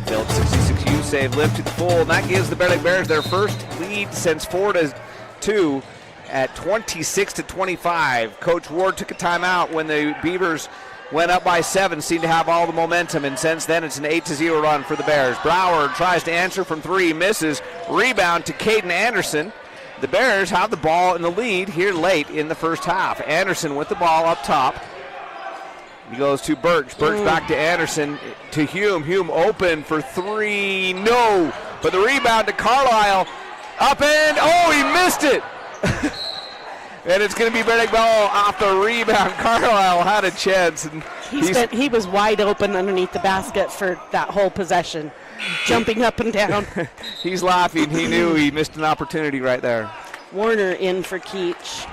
[SPEAKER 2] Phillips 66U save lift to the full, and that gives the Bear Lake Bears their first lead since 4-2 at 26-25. Coach Ward took a timeout when the Beavers went up by 7, seemed to have all the momentum, and since then it's an 8-0 run for the Bears. Brower tries to answer from 3, misses. Rebound to Caden Anderson. The Bears have the ball in the lead here late in the first half. Anderson with the ball up top. He goes to Birch. Birch back to Anderson, to Hume. Hume open for 3. No. But the rebound to Carlisle. Up and, he missed it. And it's going to be Bear Lake ball off the rebound. Carlisle had a chance. And
[SPEAKER 3] he was wide open underneath the basket for that whole possession, jumping up and down.
[SPEAKER 2] He's laughing. He knew he missed an opportunity right there.
[SPEAKER 3] Warner in for Keach.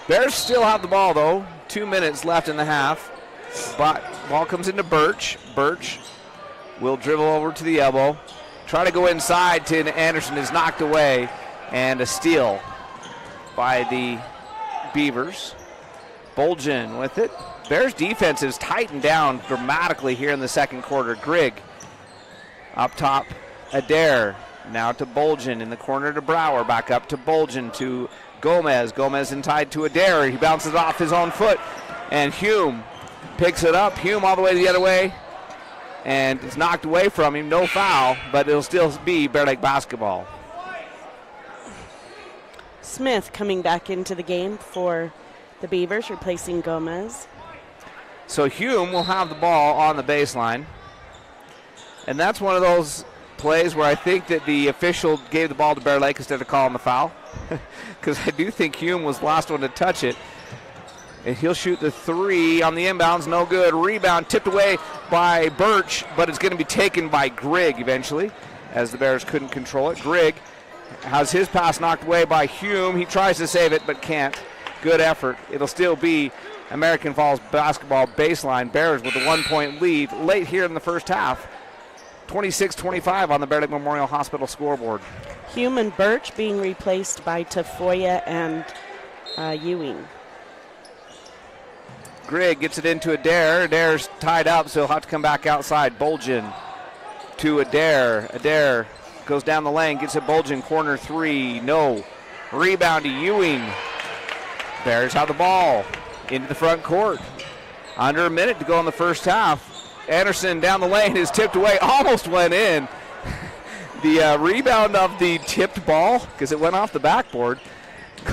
[SPEAKER 2] Bears still have the ball, though. 2 minutes left in the half. But ball comes into Birch. Birch will dribble over to the elbow. Try to go inside to Anderson, is knocked away. And a steal by the Beavers. Bolgen with it. Bears defense has tightened down dramatically here in the second quarter. Grigg up top, Adair. Now to Bolgen in the corner to Brower. Back up to Bolgen to Gomez. Gomez in tied to Adair. He bounces off his own foot. And Hume picks it up. Hume all the way the other way. And it's knocked away from him. No foul, but it'll still be Bear Lake basketball.
[SPEAKER 3] Smith coming back into the game for the Beavers, replacing Gomez.
[SPEAKER 2] So Hume will have the ball on the baseline. And that's one of those plays where I think that the official gave the ball to Bear Lake instead of calling the foul. Because I do think Hume was the last one to touch it. And he'll shoot the 3 on the inbounds, no good. Rebound tipped away by Birch, but it's going to be taken by Grigg eventually, as the Bears couldn't control it. Grigg has his pass knocked away by Hume. He tries to save it, but can't. Good effort. It'll still be American Falls basketball baseline. Bears with a 1-point lead late here in the first half. 26-25 on the Bear Lake Memorial Hospital scoreboard.
[SPEAKER 3] Hume and Birch being replaced by Tafoya and Ewing.
[SPEAKER 2] Grigg gets it into Adair. Adair's tied up, so he'll have to come back outside. Bolgen to Adair. Adair goes down the lane, gets it Bolgen, corner 3, no. Rebound to Ewing. Bears have the ball into the front court. Under a minute to go in the first half. Anderson down the lane is tipped away, almost went in. The rebound of the tipped ball, because it went off the backboard,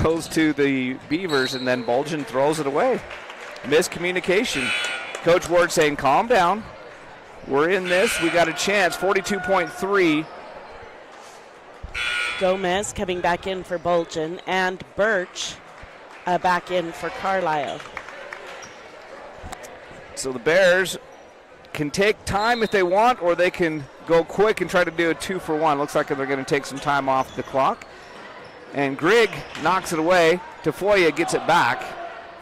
[SPEAKER 2] goes to the Beavers, and then Bolgen throws it away. Miscommunication. Coach Ward saying, calm down. We're in this. We got a chance. 42.3.
[SPEAKER 3] Gomez coming back in for Bolgen, and Birch back in for Carlisle.
[SPEAKER 2] So the Bears can take time if they want, or they can go quick and try to do a 2-for-1. Looks like they're going to take some time off the clock. And Grigg knocks it away. Tafoya gets it back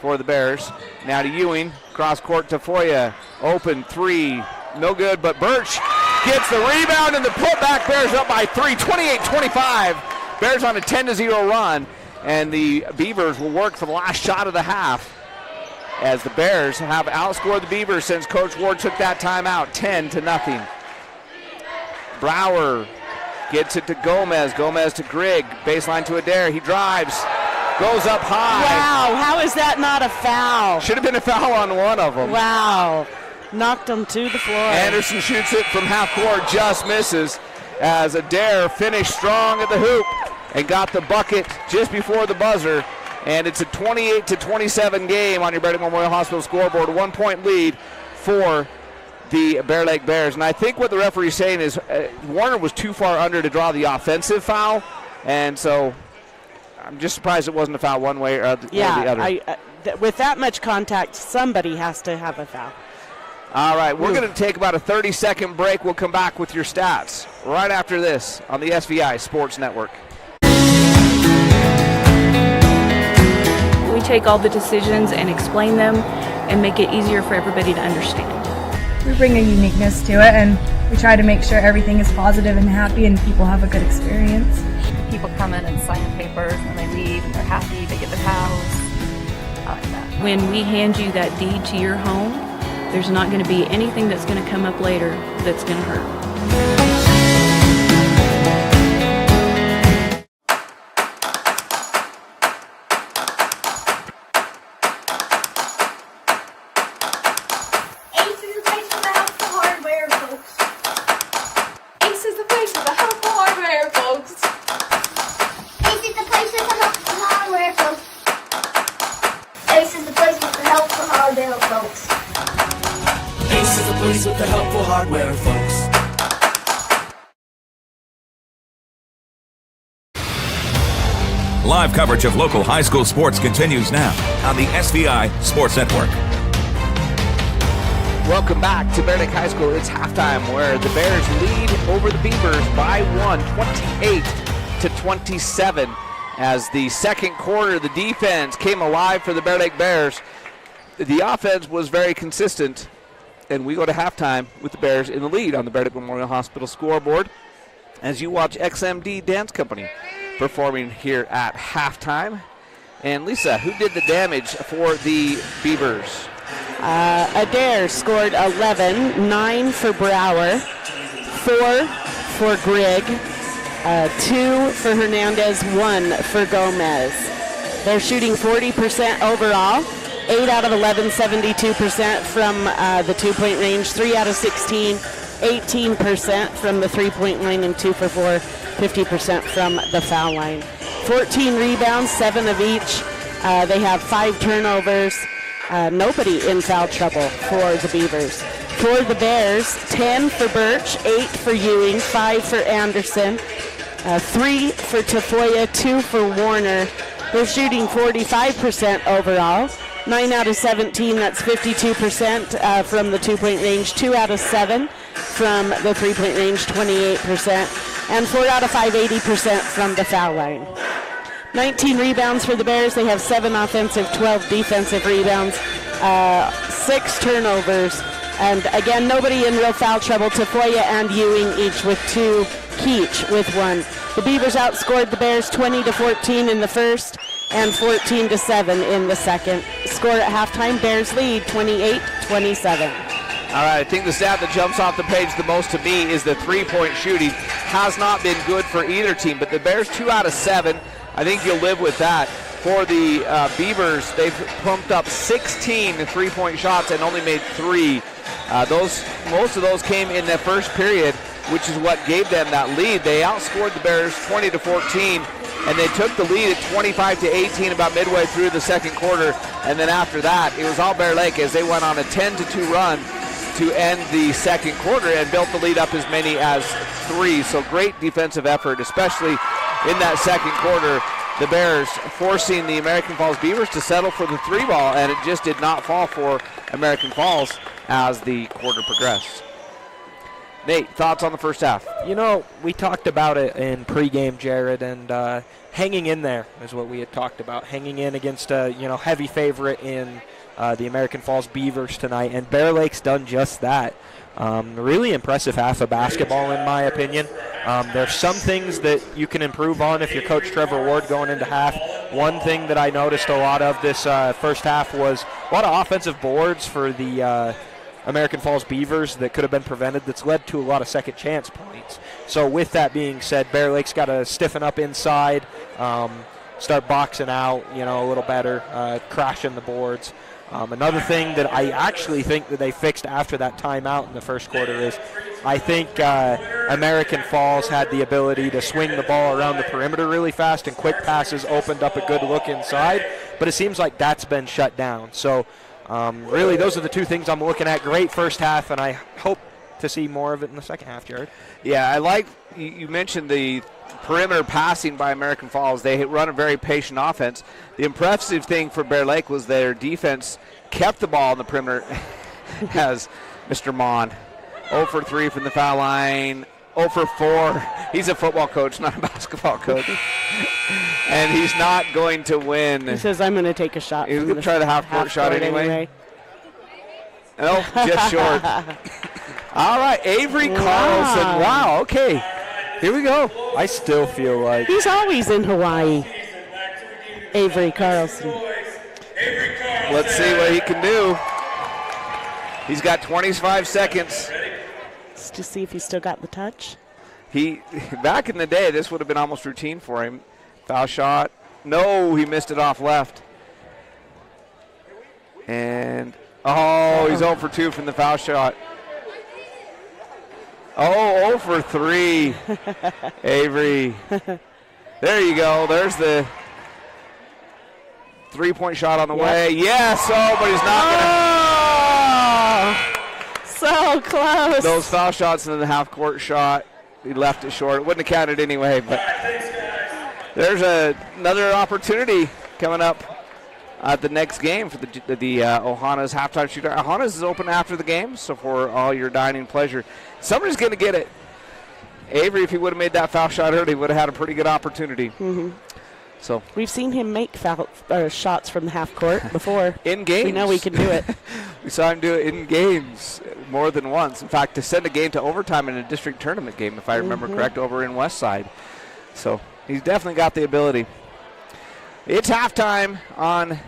[SPEAKER 2] for the Bears. Now to Ewing, cross court. Tafoya, open 3, no good, but Birch gets the rebound and the putback. Bears up by 3, 28-25. Bears on a 10-0 run, and the Beavers will work for the last shot of the half, as the Bears have outscored the Beavers since Coach Ward took that timeout, 10-0. Brower gets it to Gomez. Gomez to Grigg. Baseline to Adair. He drives. Goes up high.
[SPEAKER 3] Wow, how is that not a foul?
[SPEAKER 2] Should have been a foul on one of them.
[SPEAKER 3] Wow. Knocked him to the floor.
[SPEAKER 2] Anderson shoots it from half court. Just misses as Adair finished strong at the hoop and got the bucket just before the buzzer. And it's a 28-27 game on your Bear Lake Memorial Hospital scoreboard. A 1-point lead for the Bear Lake Bears. And I think what the referee's saying is Warner was too far under to draw the offensive foul. And so I'm just surprised it wasn't a foul one way or the other.
[SPEAKER 3] With that much contact, somebody has to have a foul.
[SPEAKER 2] All right, we're going to take about a 30-second break. We'll come back with your stats right after this on the SVI Sports Network.
[SPEAKER 8] We take all the decisions and explain them and make it easier for everybody to understand.
[SPEAKER 9] We bring a uniqueness to it, and we try to make sure everything is positive and happy and people have a good experience.
[SPEAKER 10] People come in and sign the papers and they leave and they're happy, they get their house. I like that.
[SPEAKER 8] When we hand you that deed to your home, there's not going to be anything that's going to come up later that's going to hurt.
[SPEAKER 15] With the helpful hardware, folks.
[SPEAKER 1] Live coverage of local high school sports continues now on the SVI Sports Network.
[SPEAKER 2] Welcome back to Bear Lake High School. It's halftime where the Bears lead over the Beavers by 28-27. As the second quarter, the defense came alive for the Bear Lake Bears. The offense was very consistent. And we go to halftime with the Bears in the lead on the Bear Lake Memorial Hospital scoreboard as you watch XMD Dance Company performing here at halftime. And Lisa, who did the damage for the Beavers?
[SPEAKER 3] Adair scored 11, 9 for Brower, 4 for Grigg, 2 for Hernandez, 1 for Gomez. They're shooting 40% overall. 8 out of 11, 72% from the two-point range, 3 out of 16, 18% from the three-point line, and 2 for 4, 50% from the foul line. 14 rebounds, 7 of each. They have 5 turnovers. Nobody in foul trouble for the Beavers. For the Bears, 10 for Birch, 8 for Ewing, 5 for Anderson, 3 for Tafoya, 2 for Warner. They're shooting 45% overall. 9 out of 17, that's 52% from the two-point range. 2 out of 7 from the three-point range, 28%. And 4 out of 5, 80% from the foul line. 19 rebounds for the Bears. They have 7 offensive, 12 defensive rebounds, 6 turnovers. And again, nobody in real foul trouble. Tafoya and Ewing each with 2, Keach with 1. The Beavers outscored the Bears 20-14 in the first and 14-7 in the second. Score at halftime, Bears lead 28-27.
[SPEAKER 2] All right, I think the stat that jumps off the page the most to me is the three-point shooting. Has not been good for either team, but the Bears 2 out of 7. I think you'll live with that. For the Beavers, they've pumped up 16 three-point shots and only made 3. Most of those came in the first period, which is what gave them that lead. They outscored the Bears 20-14, and they took the lead at 25-18 about midway through the second quarter. And then after that, it was all Bear Lake as they went on a 10-2 run to end the second quarter and built the lead up as many as 3. So great defensive effort, especially in that second quarter. The Bears forcing the American Falls Beavers to settle for the 3-ball, and it just did not fall for American Falls as the quarter progressed. Nate, thoughts on the first half?
[SPEAKER 4] You know, we talked about it in pregame, Jared, and hanging in there is what we had talked about. Hanging in against a heavy favorite in the American Falls Beavers tonight, and Bear Lake's done just that. Really impressive half of basketball, in my opinion. There's some things that you can improve on if you're Coach Trevor Ward going into half. One thing that I noticed a lot of this first half was a lot of offensive boards for the American Falls Beavers that could have been prevented that's led to a lot of second chance points. So with that being said, Bear Lake's got to stiffen up inside, start boxing out, a little better, crashing the boards. Another thing that I actually think that they fixed after that timeout in the first quarter is I think American Falls had the ability to swing the ball around the perimeter really fast, and quick passes opened up a good look inside, but it seems like that's been shut down. So really those are the two things I'm looking at. Great first half, and I hope to see more of it in the second half, Jared.
[SPEAKER 2] Yeah, I like you mentioned the perimeter passing by American Falls. They run a very patient offense. The impressive thing for Bear Lake was their defense kept the ball on the perimeter as Mr. Mon. 0 for 3 from the foul line, 0 for 4. He's a football coach, not a basketball coach. And he's not going to win.
[SPEAKER 3] He says, I'm going to take a shot.
[SPEAKER 2] He's going to try the half-court shot anyway. Oh, just short. All right, Avery Carlson. Wow, okay. Here we go.
[SPEAKER 4] I still feel like
[SPEAKER 3] he's always in Hawaii. Avery Carlson.
[SPEAKER 2] Let's see what he can do. He's got 25 seconds.
[SPEAKER 3] Let's just see if he's still got the touch.
[SPEAKER 2] Back in the day, this would have been almost routine for him. Foul shot. No, he missed it off left. And, he's 0 for 2 from the foul shot. 0 for 3, Avery. There you go. There's the three-point shot on the way. Yes, but he's not going to.
[SPEAKER 3] So close.
[SPEAKER 2] Those foul shots and then the half-court shot, he left it short. It wouldn't have counted anyway, but there's another opportunity coming up at the next game for the Ohana's halftime shooter. Ohana's is open after the game, so for all your dining pleasure, somebody's going to get it. Avery, if he would have made that foul shot early, would have had a pretty good opportunity.
[SPEAKER 3] Mm-hmm.
[SPEAKER 2] So
[SPEAKER 3] we've seen him make shots from the half court before.
[SPEAKER 2] In games.
[SPEAKER 3] We know we can do it.
[SPEAKER 2] We saw him do it in games more than once. In fact, to send a game to overtime in a district tournament game, if I remember correct, over in Westside. So he's definitely got the ability. It's halftime on the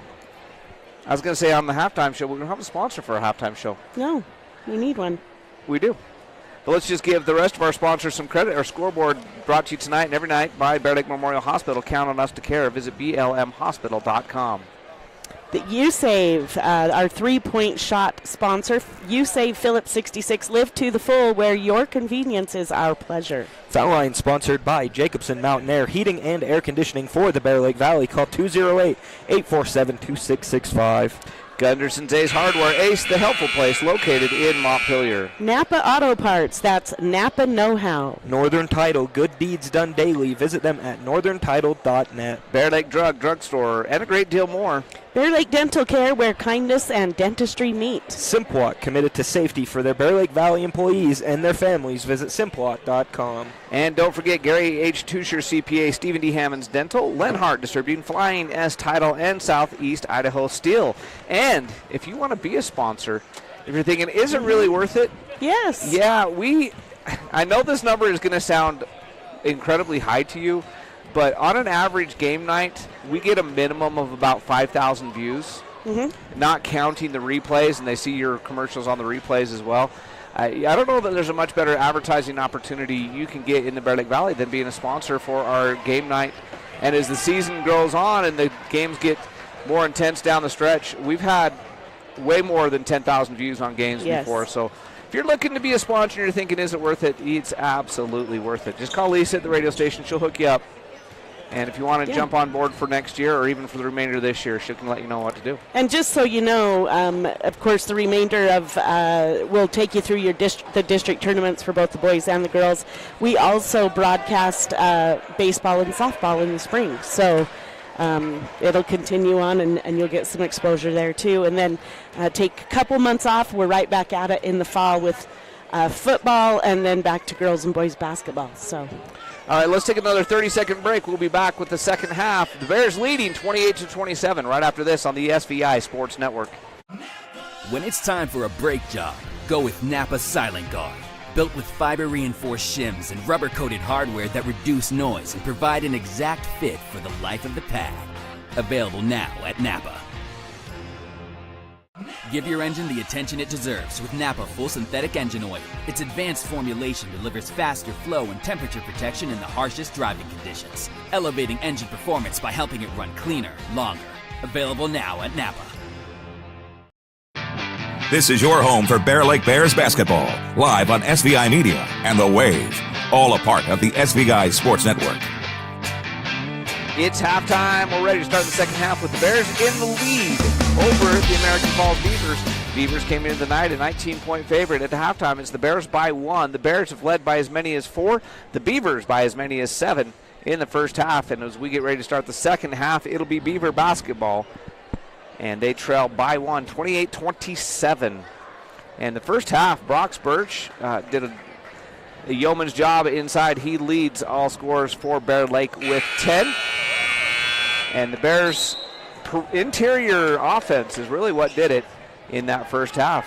[SPEAKER 2] halftime show. We don't have a sponsor for a halftime show.
[SPEAKER 3] No, we need one.
[SPEAKER 2] We do. But let's just give the rest of our sponsors some credit. Our scoreboard brought to you tonight and every night by Bear Lake Memorial Hospital. Count on us to care. Visit blmhospital.com.
[SPEAKER 3] The USAVE, our three-point shot sponsor. USAVE Phillips 66. Live to the full, where your convenience is our pleasure.
[SPEAKER 4] Foul line sponsored by Jacobson Mountain Air Heating and Air Conditioning for the Bear Lake Valley. Call 208-847-2665.
[SPEAKER 2] Gunderson's Ace Hardware, Ace, the helpful place located in Montpelier.
[SPEAKER 3] Napa Auto Parts, that's Napa Know-How.
[SPEAKER 4] Northern Title, good deeds done daily. Visit them at northerntitle.net.
[SPEAKER 2] Bear Lake Drugstore, and a great deal more.
[SPEAKER 3] Bear Lake Dental Care, where kindness and dentistry meet.
[SPEAKER 4] Simplot, committed to safety for their Bear Lake Valley employees and their families. Visit simplot.com.
[SPEAKER 2] And don't forget Gary H. Tusher, CPA, Stephen D. Hammonds Dental, Lenhart Distributing, Flying S Title, and Southeast Idaho Steel. And if you want to be a sponsor, if you're thinking, is it really worth it?
[SPEAKER 3] Yes.
[SPEAKER 2] Yeah, I know this number is going to sound incredibly high to you, but on an average game night, we get a minimum of about 5,000 views, not counting the replays, and they see your commercials on the replays as well. I don't know that there's a much better advertising opportunity you can get in the Bear Lake Valley than being a sponsor for our game night. And as the season goes on and the games get more intense down the stretch, we've had way more than 10,000 views on games before. So if you're looking to be a sponsor and you're thinking, is it worth it? It's absolutely worth it. Just call Lisa at the radio station. She'll hook you up. And if you want to jump on board for next year or even for the remainder of this year, she can let you know what to do.
[SPEAKER 3] And just so you know, of course, the remainder of will take you through the district tournaments for both the boys and the girls. We also broadcast baseball and softball in the spring. So it'll continue on, and you'll get some exposure there, too. And then take a couple months off. We're right back at it in the fall with football and then back to girls and boys basketball. So.
[SPEAKER 2] All right, let's take another 30-second break. We'll be back with the second half. The Bears leading 28-27 right after this on the SVI Sports Network.
[SPEAKER 11] When it's time for a brake job, go with Napa Silent Guard. Built with fiber-reinforced shims and rubber-coated hardware that reduce noise and provide an exact fit for the life of the pad. Available now at Napa. Give your engine the attention it deserves with Napa Full Synthetic Engine Oil. Its advanced formulation delivers faster flow and temperature protection in the harshest driving conditions, elevating engine performance by helping it run cleaner, longer. Available now at Napa.
[SPEAKER 1] This is your home for Bear Lake Bears basketball, live on SVI Media and The Wave, all a part of the SVI Sports Network.
[SPEAKER 2] It's halftime. We're ready to start the second half with the Bears in the lead over the American Falls Beavers. Beavers came into the night a 19-point favorite. At the halftime, it's the Bears by 1. The Bears have led by as many as 4. The Beavers by as many as 7 in the first half. And as we get ready to start the second half, it'll be Beaver basketball. And they trail by 1, 28-27. And the first half, Brock Birch did a yeoman's job inside. He leads all scorers for Bear Lake with 10. And the Bears' interior offense is really what did it in that first half.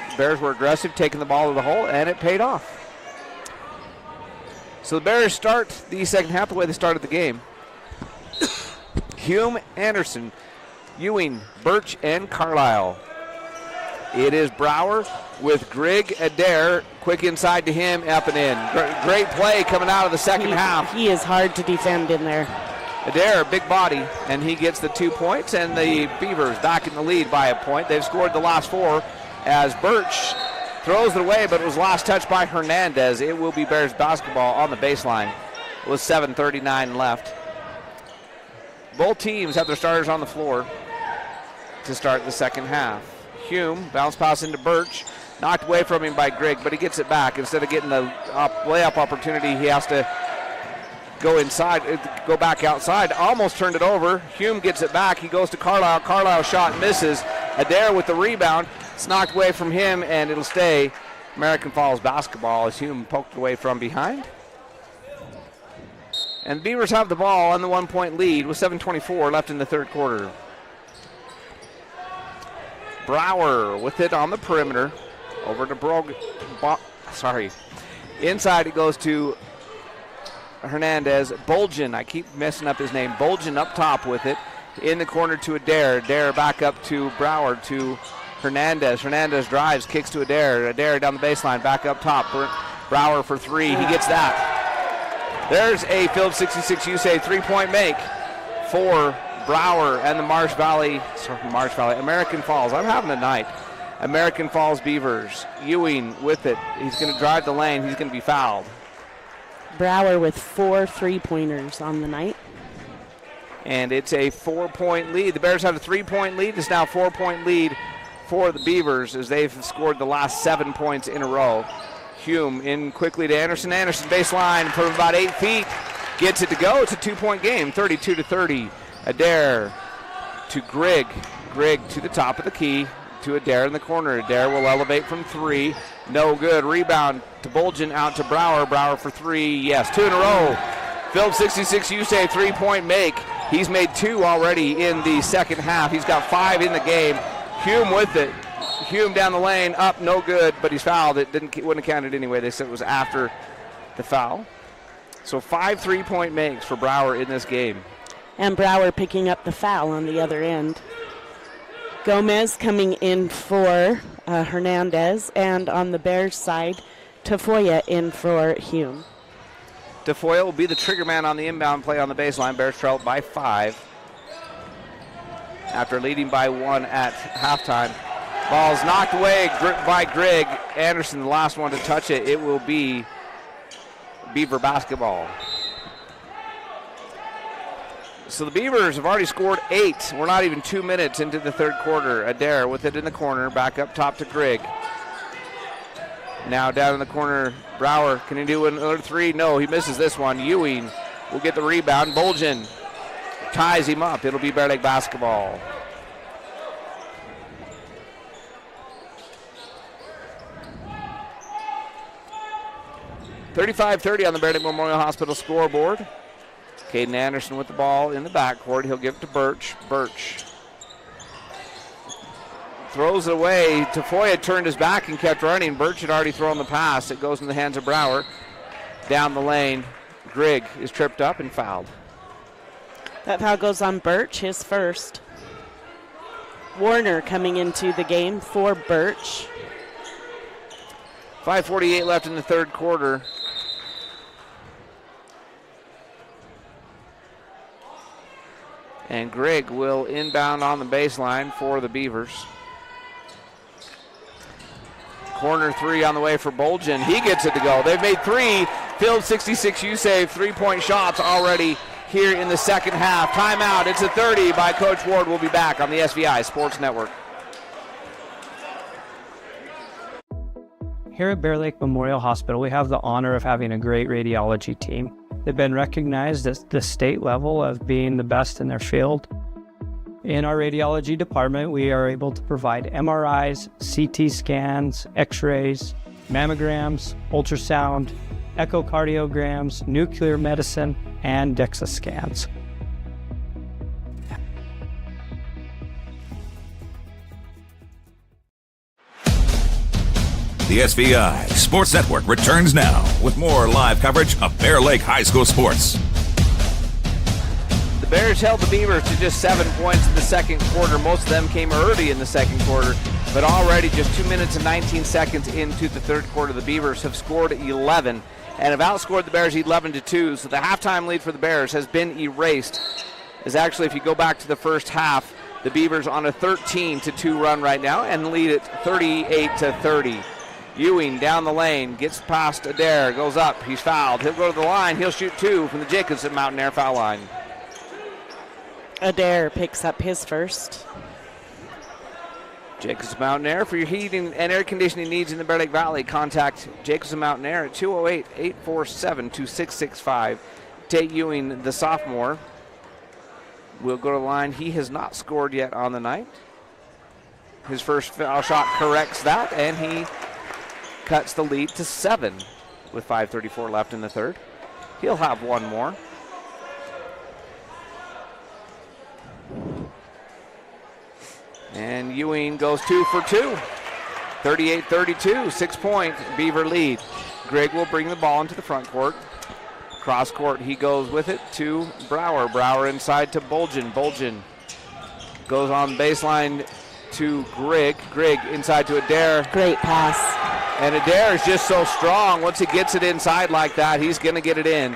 [SPEAKER 2] The Bears were aggressive, taking the ball to the hole, and it paid off. So the Bears start the second half the way they started the game. Hume, Anderson, Ewing, Birch, and Carlisle. It is Brower with Grigg, Adair, quick inside to him, up and in. Great play coming out of the second half.
[SPEAKER 3] He is hard to defend in there.
[SPEAKER 2] Adair, big body, and he gets the 2 points, and the Beavers back in the lead by a point. They've scored the last 4 as Birch throws it away, but it was last touched by Hernandez. It will be Bears basketball on the baseline with 7:39 left. Both teams have their starters on the floor to start the second half. Hume, bounce pass into Birch, knocked away from him by Grigg, but he gets it back. Instead of getting the layup opportunity, he has to go inside, go back outside. Almost turned it over. Hume gets it back. He goes to Carlisle. Carlisle shot misses. Adair with the rebound. It's knocked away from him, and it'll stay American Falls basketball as Hume poked away from behind. And Beavers have the ball on the 1-point lead with 7:24 left in the third quarter. Brower with it on the perimeter. Over to Inside it goes to Hernandez. Bolgen, I keep messing up his name. Bolgen up top with it. In the corner to Adair. Adair back up to Brower to Hernandez. Hernandez drives, kicks to Adair. Adair down the baseline, back up top. Brower for 3. He gets that. There's a Phillips 66 USA 3-point make for Brower and the American Falls. I'm having a night. American Falls Beavers. Ewing with it. He's going to drive the lane. He's going to be fouled.
[SPEAKER 3] Brower with 4 3-pointers on the night.
[SPEAKER 2] And it's a 4-point lead. The Bears have a 3-point lead. It's now a 4-point lead for the Beavers as they've scored the last 7 points in a row. Hume in quickly to Anderson. Anderson baseline from about 8 feet. Gets it to go. It's a 2-point game, 32-30. Adair to Grigg. Grigg to the top of the key to Adair in the corner. Adair will elevate from 3. No good. Rebound to Bolgen, out to Brower. Brower for 3. Yes, 2 in a row. Phillips 66 USA 3-point make. He's made 2 already in the second half. He's got 5 in the game. Hume with it. Hume down the lane, up, no good, but he's fouled. It wouldn't have counted anyway. They said it was after the foul. So 5 3-point makes for Brower in this game.
[SPEAKER 3] And Brower picking up the foul on the other end. Gomez coming in for Hernandez, and on the Bears side, Tafoya in for Hume.
[SPEAKER 2] Tafoya will be the trigger man on the inbound play on the baseline. Bears trail by 5 after leading by 1 at halftime. Ball's knocked away by Grigg. Anderson, the last one to touch it. It will be Beaver basketball. So the Beavers have already scored 8. We're not even 2 minutes into the third quarter. Adair with it in the corner, back up top to Grigg. Now down in the corner, Brower, can he do another 3? No, he misses this one. Ewing will get the rebound. Bolgen ties him up. It'll be Bear Lake basketball. .35-30 on the Bear Lake Memorial Hospital scoreboard. Caden Anderson with the ball in the backcourt. He'll give it to Birch. Birch throws it away. Tafoya turned his back and kept running. Birch had already thrown the pass. It goes in the hands of Brower. Down the lane, Grigg is tripped up and fouled.
[SPEAKER 3] That foul goes on Birch, his first. Warner coming into the game for Birch.
[SPEAKER 2] 5:48 left in the third quarter. And Grigg will inbound on the baseline for the Beavers. Corner three on the way for Bolgen. He gets it to go. They've made three Phillips 66 U-Save three-point shots already here in the second half. Timeout. It's a 30 by Coach Ward. We'll be back on the SVI Sports Network.
[SPEAKER 7] Here at Bear Lake Memorial Hospital, we have the honor of having a great radiology team. They've been recognized at the state level of being the best in their field. In our radiology department, we are able to provide MRIs, CT scans, X-rays, mammograms, ultrasound, echocardiograms, nuclear medicine, and DEXA scans.
[SPEAKER 1] The SVI Sports Network returns now with more live coverage of Bear Lake High School sports.
[SPEAKER 2] The Bears held the Beavers to just 7 points in the second quarter. Most of them came early in the second quarter, but already just 2 minutes and 19 seconds into the third quarter, the Beavers have scored 11 and have outscored the Bears 11-2. So the halftime lead for the Bears has been erased. As actually, if you go back to the first half, the Beavers on a 13-2 run right now and lead it 38-30. Ewing down the lane, gets past Adair, goes up, he's fouled. He'll go to the line, he'll shoot two from the Jacobson Mountain Air foul line.
[SPEAKER 3] Adair picks up his first.
[SPEAKER 2] Jacobson Mountain Air, for your heating and air conditioning needs in the Bear Lake Valley, contact Jacobson Mountain Air at 208-847-2665. Tate Ewing, the sophomore, will go to the line. He has not scored yet on the night. His first foul shot corrects that, and he cuts the lead to 7 with 5:34 left in the third. He'll have one more. And Ewing goes 2 for 2. 38-32, 6-point Beaver lead. Grigg will bring the ball into the front court. Cross court, he goes with it to Brower. Brower inside to Bolgen. Bolgen goes on baseline to Grigg. Grigg inside to Adair.
[SPEAKER 3] Great pass.
[SPEAKER 2] And Adair is just so strong. Once he gets it inside like that, he's going to get it in.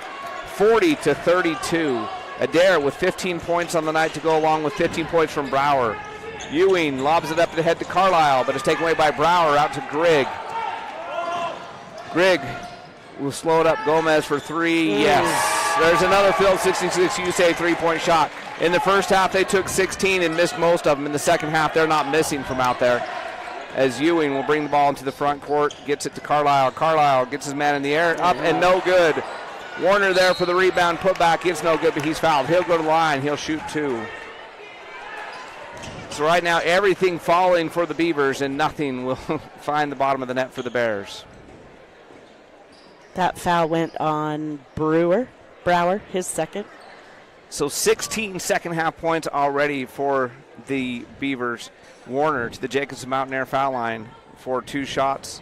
[SPEAKER 2] 40-32. Adair with 15 points on the night to go along with 15 points from Brower. Ewing lobs it up ahead to Carlisle, but it's taken away by Brower out to Grigg. Grigg will slow it up. Gomez for three. Yes. There's another Phillips 66 U-Save three-point shot. In the first half, they took 16 and missed most of them. In the second half, they're not missing from out there. As Ewing will bring the ball into the front court, gets it to Carlisle. Carlisle gets his man in the air, up and no good. Warner there for the rebound, put back, it's no good, but he's fouled. He'll go to the line, he'll shoot two. So right now, everything falling for the Beavers and nothing will find the bottom of the net for the Bears.
[SPEAKER 3] That foul went on Brower, his second.
[SPEAKER 2] So 16 second half points already for the Beavers. Warner to the Jacobson Mountain Air foul line for 2 shots.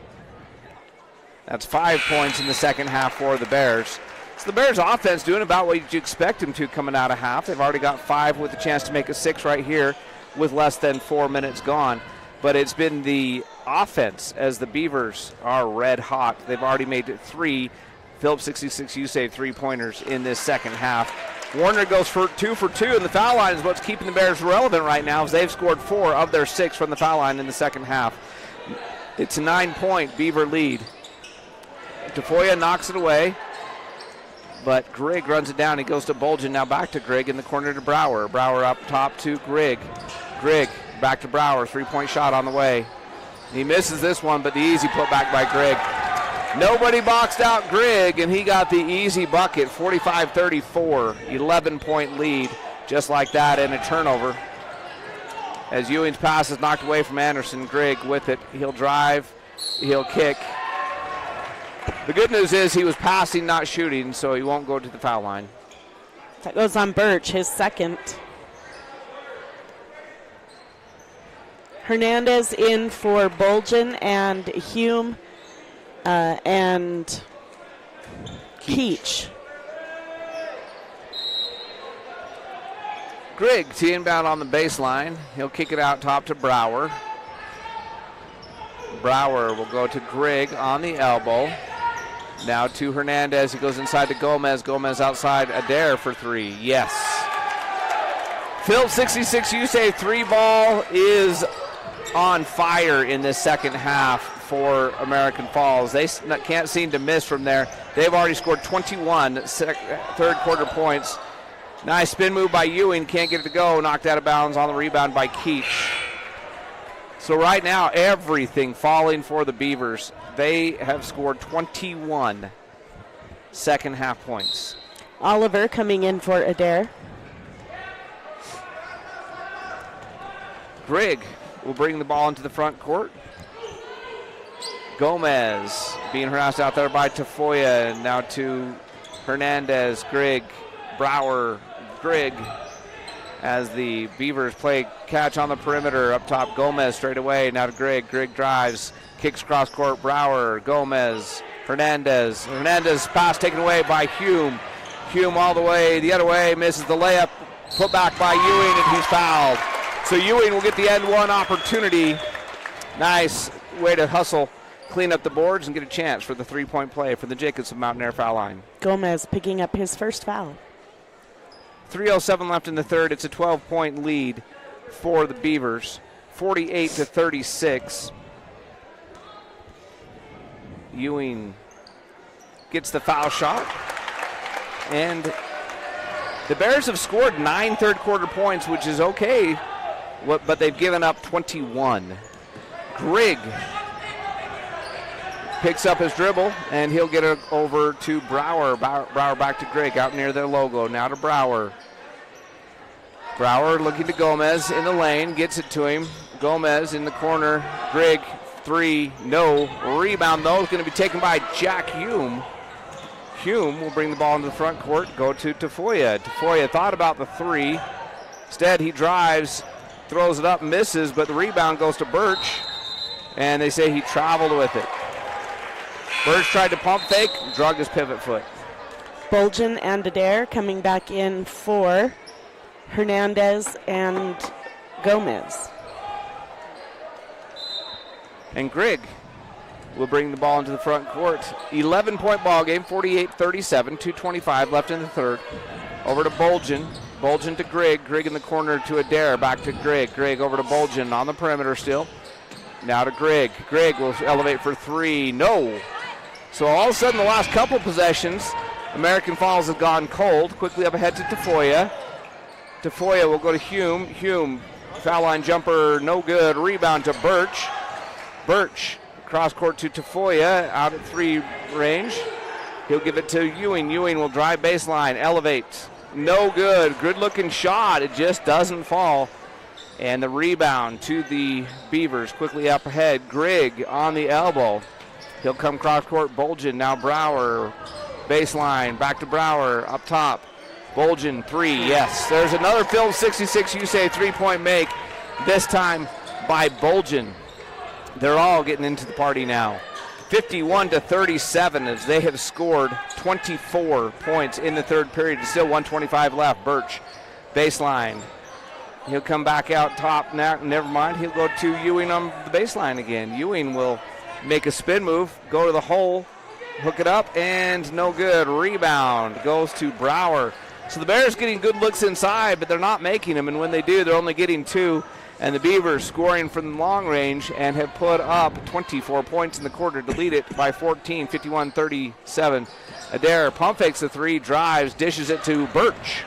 [SPEAKER 2] That's 5 points in the second half for the Bears. So the Bears offense doing about what you expect them to coming out of half. They've already got 5 with a chance to make it 6 right here with less than 4 minutes gone. But it's been the offense as the Beavers are red hot. They've already made 3 Phillips 66 U-Save three-pointers in this second half. Warner goes for 2 for 2, and the foul line is what's keeping the Bears relevant right now, as they've scored 4 of their 6 from the foul line in the second half. It's a 9-point Beaver lead. Tafoya knocks it away, but Grigg runs it down. He goes to Bolgen, now back to Grigg in the corner to Brower. Brower up top to Grigg. Grigg back to Brower, three-point shot on the way. He misses this one, but the easy put back by Grigg. Nobody boxed out Grigg, and he got the easy bucket, 45-34, 11-point lead, just like that, and a turnover. As Ewing's pass is knocked away from Anderson, Grigg with it. He'll drive, he'll kick. The good news is he was passing, not shooting, so he won't go to the foul line.
[SPEAKER 3] That goes on Birch, his second. Hernandez in for Bolgen and Hume and Keach.
[SPEAKER 2] Grigg to inbound on the baseline. He'll kick it out top to Brower. Brower will go to Grigg on the elbow. Now to Hernandez. He goes inside to Gomez. Gomez outside Adair for three. Yes. Phil 66, you say three ball is on fire in this second half for American Falls. They can't seem to miss from there. They've already scored 21 third quarter points. Nice spin move by Ewing. Can't get it to go. Knocked out of bounds on the rebound by Keach. So right now, everything falling for the Beavers. They have scored 21 second half points.
[SPEAKER 3] Oliver coming in for Adair.
[SPEAKER 2] Grigg will bring the ball into the front court. Gomez being harassed out there by Tafoya. Now to Hernandez, Grigg, Brower, Grigg. As the Beavers play catch on the perimeter. Up top, Gomez straight away. Now to Grigg. Grigg drives, kicks cross court. Brower, Gomez, Hernandez. Hernandez pass taken away by Hume. Hume all the way the other way, misses the layup. Put back by Ewing, and he's fouled. So Ewing will get the end one opportunity. Nice way to hustle, clean up the boards, and get a chance for the three-point play for the Jacobson Mountain Air foul line.
[SPEAKER 3] Gomez picking up his first foul.
[SPEAKER 2] 3:07 left in the third. It's a 12-point lead for the Beavers, 48-36. Ewing gets the foul shot, and the Bears have scored 9 third quarter points, which is okay, but they've given up 21. Grigg picks up his dribble, and he'll get it over to Brower. Brower back to Grigg out near their logo. Now to Brower. Brower looking to Gomez in the lane, gets it to him. Gomez in the corner. Grigg, three, no. Rebound, though, is going to be taken by Jack Hume. Hume will bring the ball into the front court, go to Tafoya. Tafoya thought about the three. Instead, he drives, throws it up, misses, but the rebound goes to Birch, and they say he traveled with it. Birch tried to pump fake, drug his pivot foot.
[SPEAKER 3] Bolgen and Adair coming back in for Hernandez and Gomez.
[SPEAKER 2] And Grigg will bring the ball into the front court. 11-point ball game, 48-37, 2:25 left in the third. Over to Bolgen. Bolgen to Grigg. Grigg in the corner to Adair. Back to Grigg. Grigg over to Bolgen on the perimeter still. Now to Grigg. Grigg will elevate for three. No. So all of a sudden, the last couple possessions, American Falls has gone cold. Quickly up ahead to Tafoya. Tafoya will go to Hume. Hume, foul line jumper, no good. Rebound to Birch. Birch, cross court to Tafoya, out at three range. He'll give it to Ewing. Ewing will drive baseline, elevate. No good. Good looking shot. It just doesn't fall. And the rebound to the Beavers. Quickly up ahead. Grigg on the elbow. He'll come cross court. Bolgen, now Brower. Baseline, back to Brower, up top. Bolgen, three, yes. There's another Phil 66, you say, three-point make, this time by Bolgen. They're all getting into the party now. 51-37 as they have scored 24 points in the third period. Still 1:25 left. Birch, baseline. He'll come back out top. Now, never mind. He'll go to Ewing on the baseline again. Ewing will make a spin move, go to the hole, hook it up, and no good. Rebound goes to Brower. So the Bears getting good looks inside, but they're not making them, and when they do, they're only getting two. And the Beavers scoring from long range and have put up 24 points in the quarter to lead it by 14, 51-37. Adair pump fakes the three, drives, dishes it to Birch.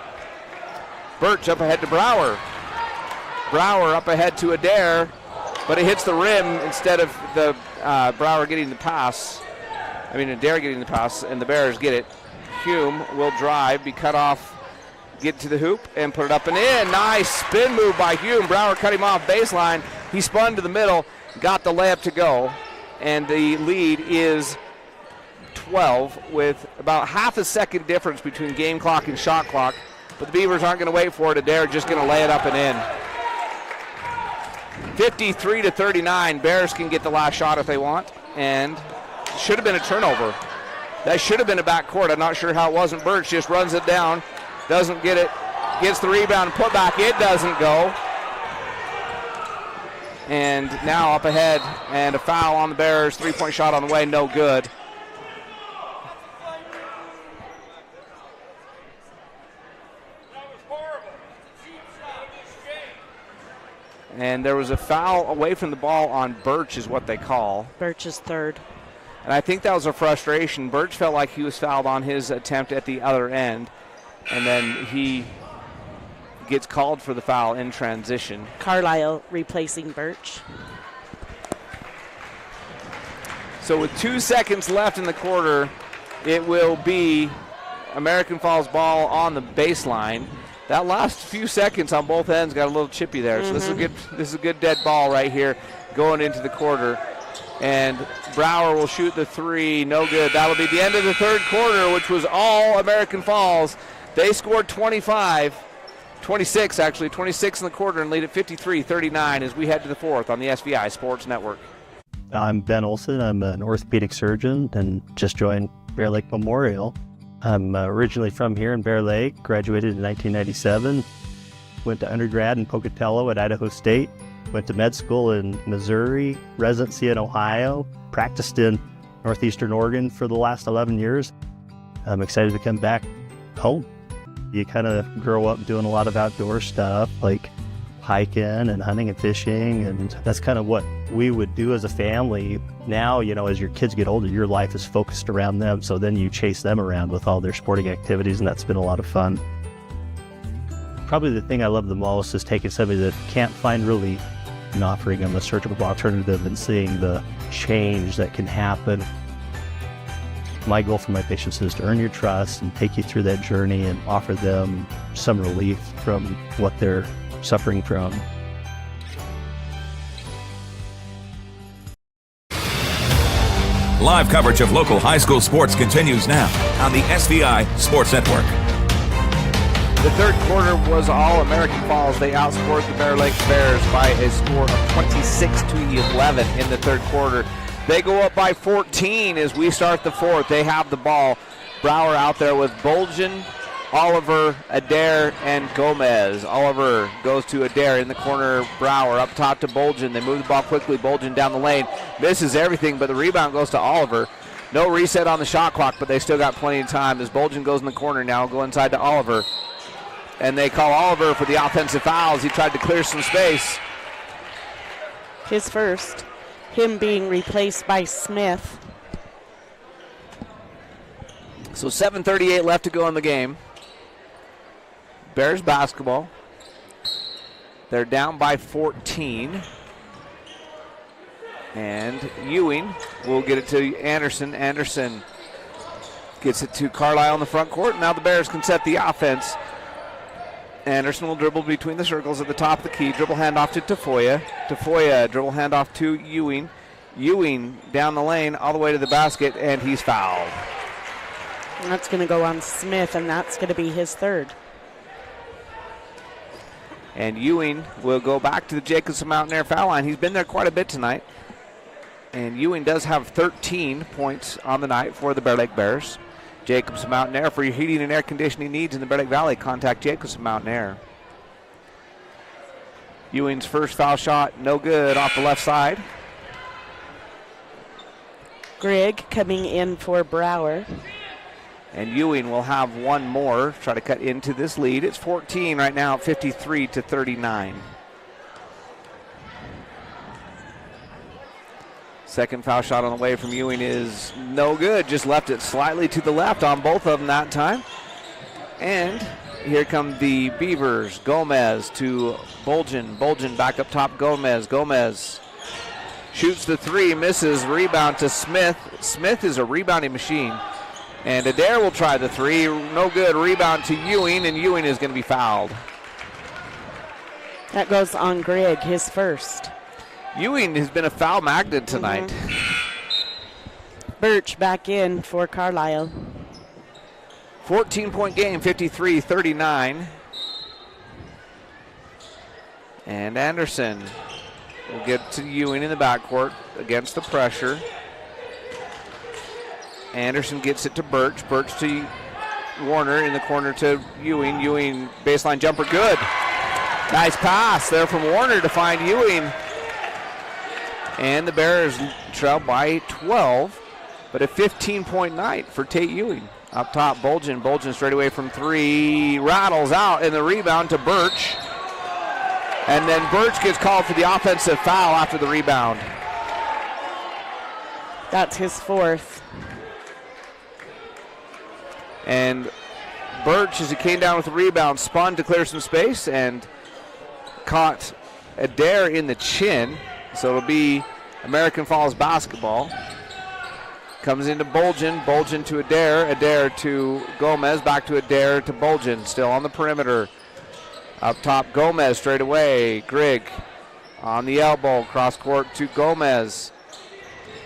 [SPEAKER 2] Birch up ahead to Brower. Brower up ahead to Adair, but it hits the rim instead of the Brower getting the pass. Adair getting the pass, and the Bears get it. Hume will drive, be cut off, get to the hoop, and put it up and in. Nice spin move by Hume. Brower cut him off baseline. He spun to the middle, got the layup to go, and the lead is 12 with about half a second difference between game clock and shot clock. But the Beavers aren't going to wait for it. Adair just going to lay it up and in. 53-39. Bears can get the last shot if they want, and should have been a turnover. That should have been a backcourt. I'm not sure how it wasn't. Birch just runs it down, doesn't get it gets the rebound and put back. It doesn't go. And now up ahead, and a foul on the Bears. 3-point shot on the way, no good. And there was a foul away from the ball on Birch is what they call.
[SPEAKER 3] Birch is third.
[SPEAKER 2] And I think that was a frustration. Birch felt like he was fouled on his attempt at the other end. And then he gets called for the foul in transition.
[SPEAKER 3] Carlisle replacing Birch.
[SPEAKER 2] So with 2 seconds left in the quarter, it will be American Falls ball on the baseline. That last few seconds on both ends got a little chippy there. So this is a good dead ball right here going into the quarter. And Brower will shoot the three. No good. That'll be the end of the third quarter, which was all American Falls. They scored 26 in the quarter and lead at 53-39 as we head to the fourth on the SVI Sports Network.
[SPEAKER 12] I'm Ben Olson. I'm an orthopedic surgeon and just joined Bear Lake Memorial. I'm originally from here in Bear Lake, graduated in 1997, went to undergrad in Pocatello at Idaho State, went to med school in Missouri, residency in Ohio, practiced in Northeastern Oregon for the last 11 years. I'm excited to come back home. You kind of grow up doing a lot of outdoor stuff like hiking and hunting and fishing, and that's kind of what we would do as a family. Now, as your kids get older, your life is focused around them, so then you chase them around with all their sporting activities, and that's been a lot of fun. Probably the thing I love the most is taking somebody that can't find relief and offering them a surgical alternative and seeing the change that can happen. My goal for my patients is to earn your trust and take you through that journey and offer them some relief from what they're suffering from.
[SPEAKER 1] Live coverage of local high school sports continues now on the SVI Sports Network.
[SPEAKER 2] The third quarter was all American Falls. They outscored the Bear Lake Bears by a score of 26-11 in the third quarter. They go up by 14 as we start the fourth. They have the ball. Brower out there with Bolgen, Oliver, Adair, and Gomez. Oliver goes to Adair in the corner. Brower up top to Bolgen. They move the ball quickly. Bolgen down the lane. Misses everything, but the rebound goes to Oliver. No reset on the shot clock, but they still got plenty of time as Bolgen goes in the corner now. Go inside to Oliver. And they call Oliver for the offensive fouls. He tried to clear some space.
[SPEAKER 3] His first. Him being replaced by Smith.
[SPEAKER 2] So 7:38 left to go in the game. Bears basketball. They're down by 14. And Ewing will get it to Anderson. Anderson gets it to Carlisle in the front court. Now the Bears can set the offense. Anderson will dribble between the circles at the top of the key. Dribble handoff to Tafoya. Tafoya dribble handoff to Ewing. Ewing down the lane all the way to the basket, and he's fouled.
[SPEAKER 3] And that's going to go on Smith, and that's going to be his third.
[SPEAKER 2] And Ewing will go back to the Jacobson Mountain Air foul line. He's been there quite a bit tonight. And Ewing does have 13 points on the night for the Bear Lake Bears. Jacobson Mountain Air, for your heating and air conditioning needs in the Bear Lake Valley, contact Jacobson Mountain Air. Ewing's first foul shot, no good, off the left side.
[SPEAKER 3] Grigg coming in for Brower.
[SPEAKER 2] And Ewing will have one more, try to cut into this lead. It's 14 right now, 53-39. Second foul shot on the way from Ewing is no good. Just left it slightly to the left on both of them that time. And here come the Beavers. Gomez to Bolgen. Bolgen back up top. Gomez. Gomez shoots the three, misses. Rebound to Smith. Smith is a rebounding machine. And Adair will try the three. No good. Rebound to Ewing, and Ewing is going to be fouled.
[SPEAKER 3] That goes on Grigg, his first.
[SPEAKER 2] Ewing has been a foul magnet tonight.
[SPEAKER 3] Birch back in for Carlisle.
[SPEAKER 2] 14-point game, 53-39. And Anderson will get to Ewing in the backcourt against the pressure. Anderson gets it to Birch. Birch to Warner in the corner to Ewing. Ewing baseline jumper, good. Nice pass there from Warner to find Ewing. And the Bears trail by 12, but a 15-point night for Tate Ewing. Up top, Bolgen. Bolgen straight away from 3, rattles out, and the rebound to Birch. And then Birch gets called for the offensive foul after the rebound.
[SPEAKER 3] That's his 4th.
[SPEAKER 2] And Birch, as he came down with the rebound, spun to clear some space and caught Adair in the chin. So it'll be American Falls basketball. Comes into Bolgen. Bolgen to Adair. Adair to Gomez. Back to Adair to Bolgen. Still on the perimeter. Up top, Gomez straight away. Grigg on the elbow. Cross court to Gomez.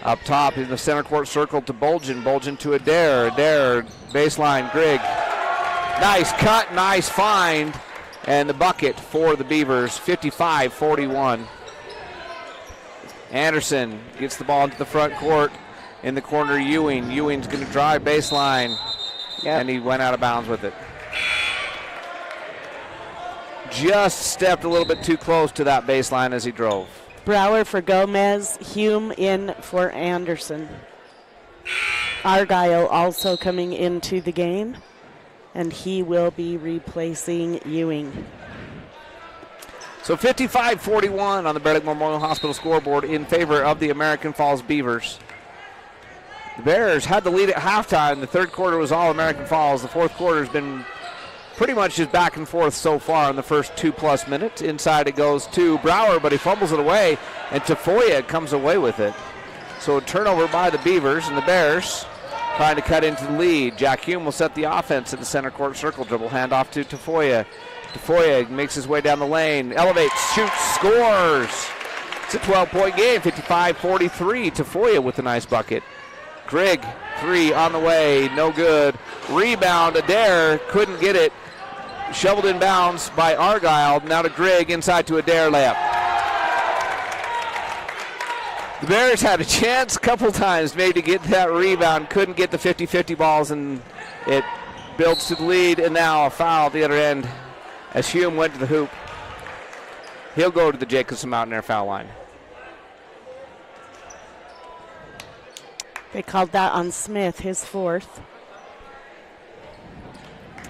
[SPEAKER 2] Up top in the center court circle to Bolgen. Bolgen to Adair. Adair baseline. Grigg. Nice cut. Nice find. And the bucket for the Beavers. 55-41. Anderson gets the ball into the front court. In the corner, Ewing. Ewing's going to drive baseline. And he went out of bounds with it. Just stepped a little bit too close to that baseline as he drove.
[SPEAKER 3] Brower for Gomez. Hume in for Anderson. Argyle also coming into the game. And he will be replacing Ewing.
[SPEAKER 2] So 55-41 on the Bear Lake Memorial Hospital scoreboard in favor of the American Falls Beavers. The Bears had the lead at halftime. The third quarter was all American Falls. The fourth quarter has been pretty much just back and forth so far in the first 2+ minutes. Inside it goes to Brower, but he fumbles it away, and Tafoya comes away with it. So a turnover by the Beavers, and the Bears trying to cut into the lead. Jack Hume will set the offense in the center court circle. Dribble handoff to Tafoya. Tafoya makes his way down the lane, elevates, shoots, scores. It's a 12-point game, 55-43. Tafoya with a nice bucket. Grigg, 3 on the way, no good. Rebound, Adair couldn't get it. Shoveled in bounds by Argyle. Now to Grigg, inside to Adair, layup. The Bears had a chance a couple times maybe to get that rebound, couldn't get the 50-50 balls, and it builds to the lead, and now a foul at the other end as Hume went to the hoop. He'll go to the Jacobson Mountain Air foul line.
[SPEAKER 3] They called that on Smith, his 4th.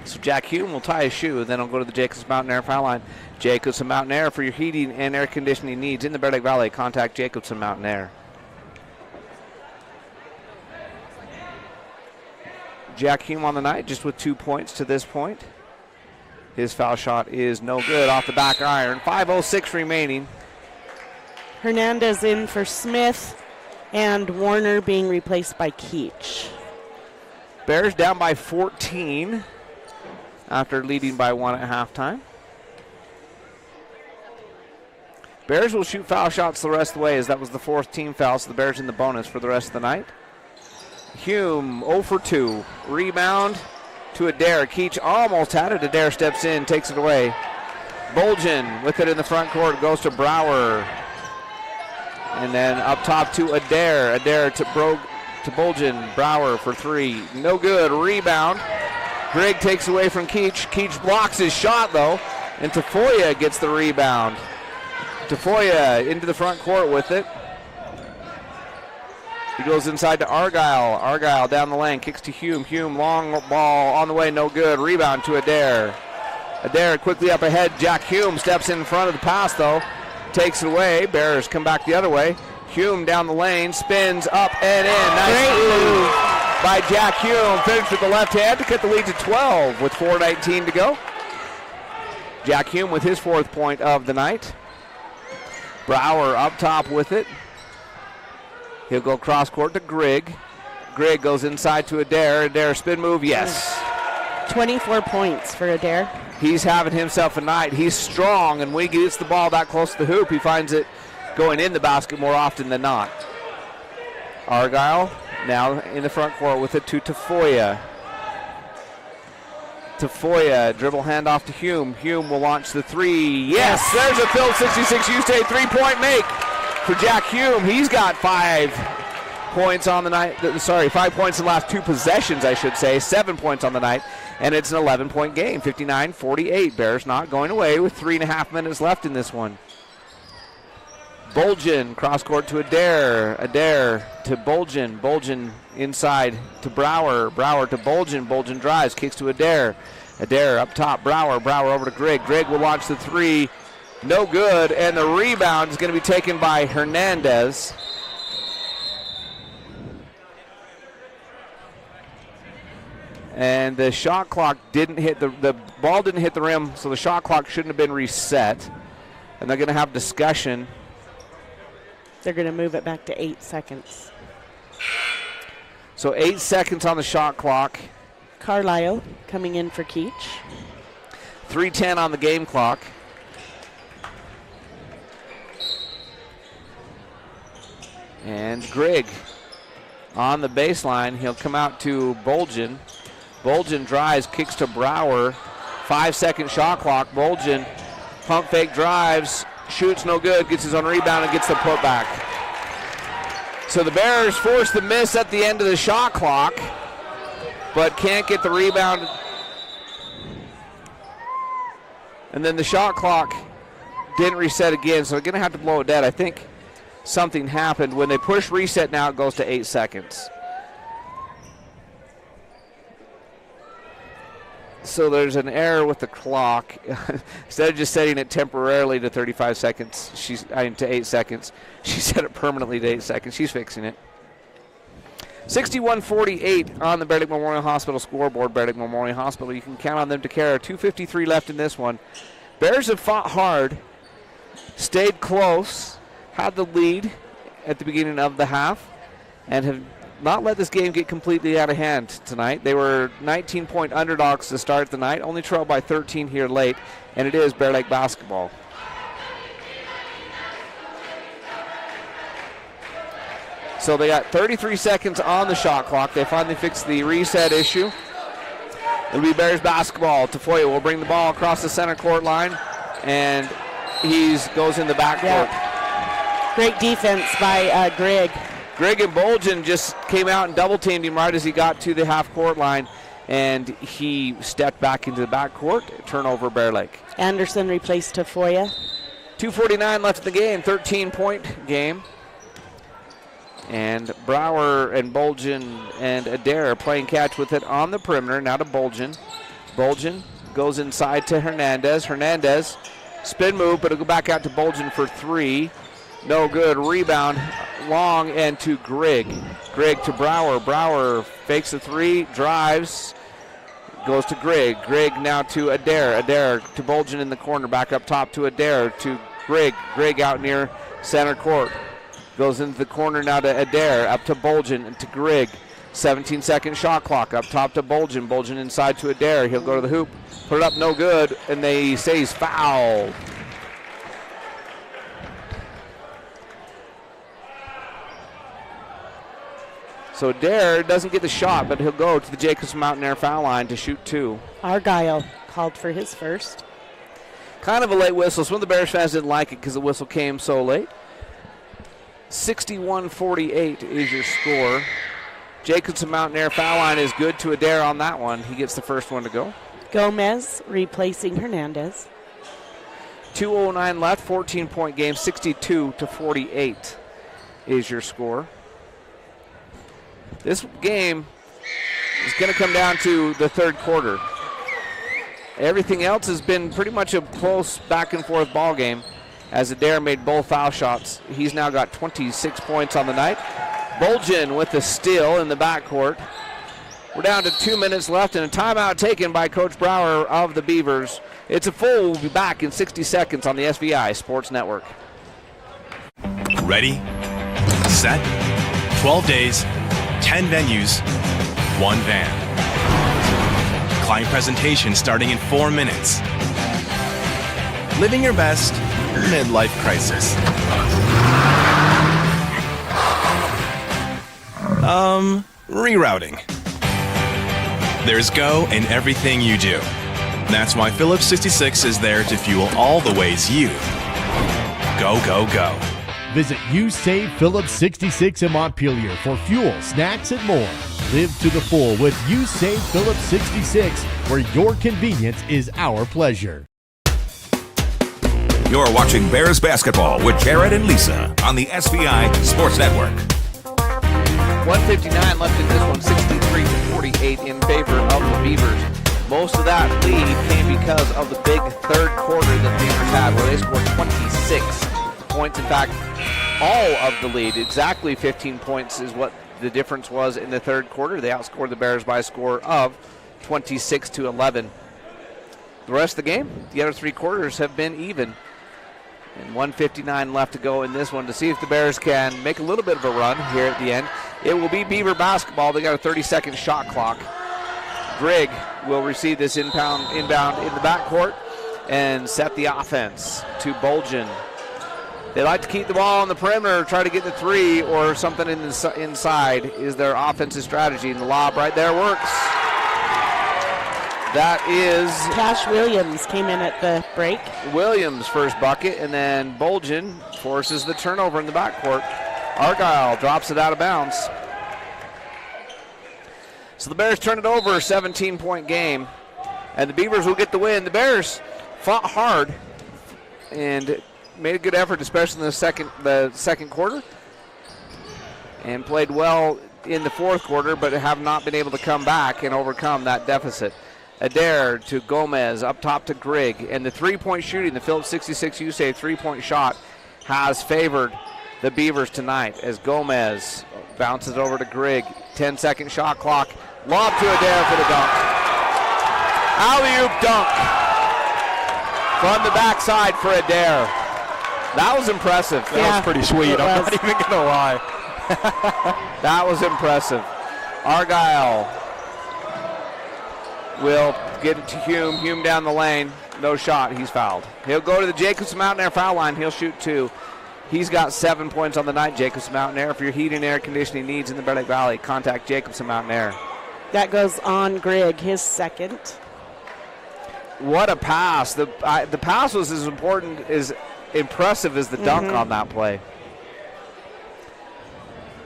[SPEAKER 2] So Jack Hume will tie his shoe, then he'll go to the Jacobson Mountain Air foul line. Jacobson Mountain Air, for your heating and air conditioning needs in the Bear Lake Valley, contact Jacobson Mountain Air. Jack Hume on the night, just with 2 points to this point. His foul shot is no good off the back iron. 5:06 remaining.
[SPEAKER 3] Hernandez in for Smith, and Warner being replaced by Keach.
[SPEAKER 2] Bears down by 14 after leading by 1 at halftime. Bears will shoot foul shots the rest of the way, as that was the 4th team foul, so the Bears in the bonus for the rest of the night. Hume 0 for 2. Rebound to Adair. Keach almost had it. Adair steps in, takes it away. Bolgen with it in the front court, goes to Brower. And then up top to Adair. Adair to Bolgen. Brower for 3. No good. Rebound. Grigg takes away from Keach. Keach blocks his shot, though. And Tafoya gets the rebound. Tafoya into the front court with it. He goes inside to Argyle. Argyle down the lane. Kicks to Hume. Hume, long ball on the way. No good. Rebound to Adair. Adair quickly up ahead. Jack Hume steps in front of the pass, though. Takes it away. Bears come back the other way. Hume down the lane. Spins up and in. Nice move by Jack Hume. Finished with the left hand to cut the lead to 12 with 4:19 to go. Jack Hume with his 4th point of the night. Brower up top with it. He'll go cross court to Grigg. Grigg goes inside to Adair. Adair spin move, yes.
[SPEAKER 3] 24 points for Adair.
[SPEAKER 2] He's having himself a night. He's strong, and when he gets the ball that close to the hoop, he finds it going in the basket more often than not. Argyle now in the front court with it to Tafoya. Tafoya, dribble handoff to Hume. Hume will launch the 3. Yes, there's a Phil 66 U-State 3-point make for Jack Hume. He's got 5 points on the night. 5 points in the last 2 possessions, I should say. 7 points on the night, and it's an 11-point game, 59-48. Bears not going away with 3.5 minutes left in this one. Bolgen, cross court to Adair. Adair to Bolgen. Bolgen inside to Brower. Brower to Bolgen. Bolgen drives, kicks to Adair. Adair up top. Brower. Brower over to Grigg. Grigg will launch the three. No good, and the rebound is going to be taken by Hernandez. And the shot clock didn't hit the ball didn't hit the rim, so the shot clock shouldn't have been reset. And they're going to have discussion.
[SPEAKER 3] They're going to move it back to 8 seconds.
[SPEAKER 2] So 8 seconds on the shot clock.
[SPEAKER 3] Carlisle coming in for Keach.
[SPEAKER 2] 3:10 on the game clock. And Grigg on the baseline. He'll come out to Bolgen. Bolgen drives, kicks to Brower. 5-second shot clock. Bolgen pump fake drives, shoots no good, gets his own rebound and gets the putback. So the Bears force the miss at the end of the shot clock, but can't get the rebound. And then the shot clock didn't reset again, so they're going to have to blow it dead. I think something happened. When they push reset now, it goes to 8 seconds. So there's an error with the clock. Instead of just setting it temporarily to 35 seconds, to 8 seconds, she set it permanently to 8 seconds. She's fixing it. 61-48 on the Bear Lake Memorial Hospital scoreboard. Bear Lake Memorial Hospital, you can count on them to carry. 2:53 left in this one. Bears have fought hard, stayed close, had the lead at the beginning of the half, and have not let this game get completely out of hand tonight. They were 19-point underdogs to start the night, only trailed by 13 here late, and it is Bear Lake basketball. So they got 33 seconds on the shot clock. They finally fixed the reset issue. It'll be Bears basketball. Tafoya will bring the ball across the center court line, and he goes in the backcourt.
[SPEAKER 3] Yeah. Great defense by Grigg.
[SPEAKER 2] Grigg and Bolgen just came out and double-teamed him right as he got to the half-court line, and he stepped back into the backcourt. Turnover, Bear Lake.
[SPEAKER 3] Anderson replaced Tafoya.
[SPEAKER 2] 2:49 left in the game, 13-point game. And Brower and Bolgen and Adair playing catch with it on the perimeter. Now to Bolgen. Bolgen goes inside to Hernandez. Hernandez, spin move, but it'll go back out to Bolgen for three. No good. Rebound long and to Grigg. Grigg to Brower. Brower fakes the three, drives, goes to Grigg. Grigg now to Adair. Adair to Bolgen in the corner. Back up top to Adair to Grigg. Grigg out near center court. Goes into the corner now to Adair. Up to Bolgen and to Grigg. 17-second shot clock. Up top to Bolgen. Bolgen inside to Adair. He'll go to the hoop. Put it up, no good. And they say he's fouled. So Adair doesn't get the shot, but he'll go to the Jacobs Mountain Air foul line to shoot two.
[SPEAKER 3] Argyle called for his first.
[SPEAKER 2] Kind of a late whistle. Some of the Bears fans didn't like it because the whistle came so late. 61-48 is your score. Jacobs Mountain Air foul line is good to Adair on that one. He gets the first one to go.
[SPEAKER 3] Gomez replacing Hernandez.
[SPEAKER 2] 2:09 left, 14-point game, 62-48 is your score. This game is going to come down to the third quarter. Everything else has been pretty much a close back-and-forth ball game as Adair made both foul shots. He's now got 26 points on the night. Bolgen with the steal in the backcourt. We're down to 2 minutes left and a timeout taken by Coach Brower of the Beavers. It's a full. We'll be back in 60 seconds on the SVI Sports Network.
[SPEAKER 13] Ready, set, 12 days, 10 venues, 1 van. Client presentation starting in 4 minutes. Living your best midlife crisis. Rerouting. There's go in everything you do. That's why Phillips 66 is there to fuel all the ways you go, go, go.
[SPEAKER 5] Visit You Save Phillips 66 in Montpelier for fuel, snacks, and more. Live to the full with You Save Phillips 66, where your convenience is our pleasure.
[SPEAKER 1] You're watching Bears basketball with Jared and Lisa on the SVI Sports Network.
[SPEAKER 2] 1:59 left in this one, 63-48 in favor of the Beavers. Most of that lead came because of the big third quarter that the Beavers had, where they scored 26 points. In fact, all of the lead, exactly 15 points is what the difference was in the third quarter. They outscored the Bears by a score of 26-11. The rest of the game, the other three quarters have been even. And 1:59 left to go in this one to see if the Bears can make a little bit of a run here at the end. It will be Beaver basketball. They got a 30-second shot clock. Grigg will receive this inbound in the backcourt and set the offense to Bolgen. They like to keep the ball on the perimeter, try to get the three or something inside is their offensive strategy, and the lob right there works. That is...
[SPEAKER 3] Cash Williams came in at the break.
[SPEAKER 2] Williams' first bucket, and then Bolgen forces the turnover in the backcourt. Argyle drops it out of bounds. So the Bears turn it over, a 17-point game, and the Beavers will get the win. The Bears fought hard and made a good effort, especially in the second quarter, and played well in the fourth quarter, but have not been able to come back and overcome that deficit. Adair to Gomez, up top to Grigg, and the three-point shooting, the Phillips 66 USA three-point shot has favored the Beavers tonight as Gomez bounces over to Grigg. 10-second shot clock. Lob to Adair for the dunk. Alley-oop dunk from the backside for Adair. That was impressive.
[SPEAKER 4] That was pretty sweet. I'm not even going to lie.
[SPEAKER 2] That was impressive. Argyle will get it to Hume. Hume down the lane. No shot. He's fouled. He'll go to the Jacobson Mountain Air foul line. He'll shoot two. He's got 7 points on the night, Jacobson Mountain Air. For your heating and air conditioning needs in the Bear Lake Valley, contact Jacobson Mountain Air.
[SPEAKER 3] That goes on Grigg, his second.
[SPEAKER 2] What a pass. The pass was as impressive as the dunk on that play.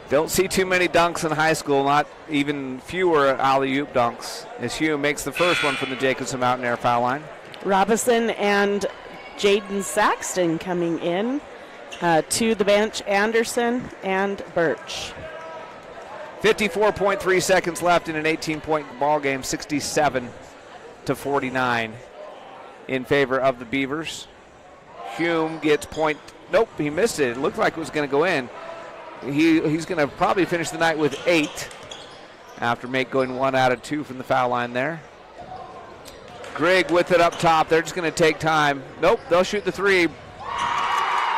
[SPEAKER 2] Don't see too many dunks in high school, not even fewer alley-oop dunks, as Hume makes the first one from the Jacobson Mountain Air foul line.
[SPEAKER 3] Robinson and Jaden Saxton coming in to the bench, Anderson and Birch.
[SPEAKER 2] 54.3 seconds left in an 18-point ball game, 67-49 in favor of the Beavers. Hume gets point. Nope, he missed it. It looked like it was going to go in. He's going to probably finish the night with 8 after going 1 out of 2 from the foul line there. Grigg with it up top. They're just going to take time. Nope, they'll shoot the three.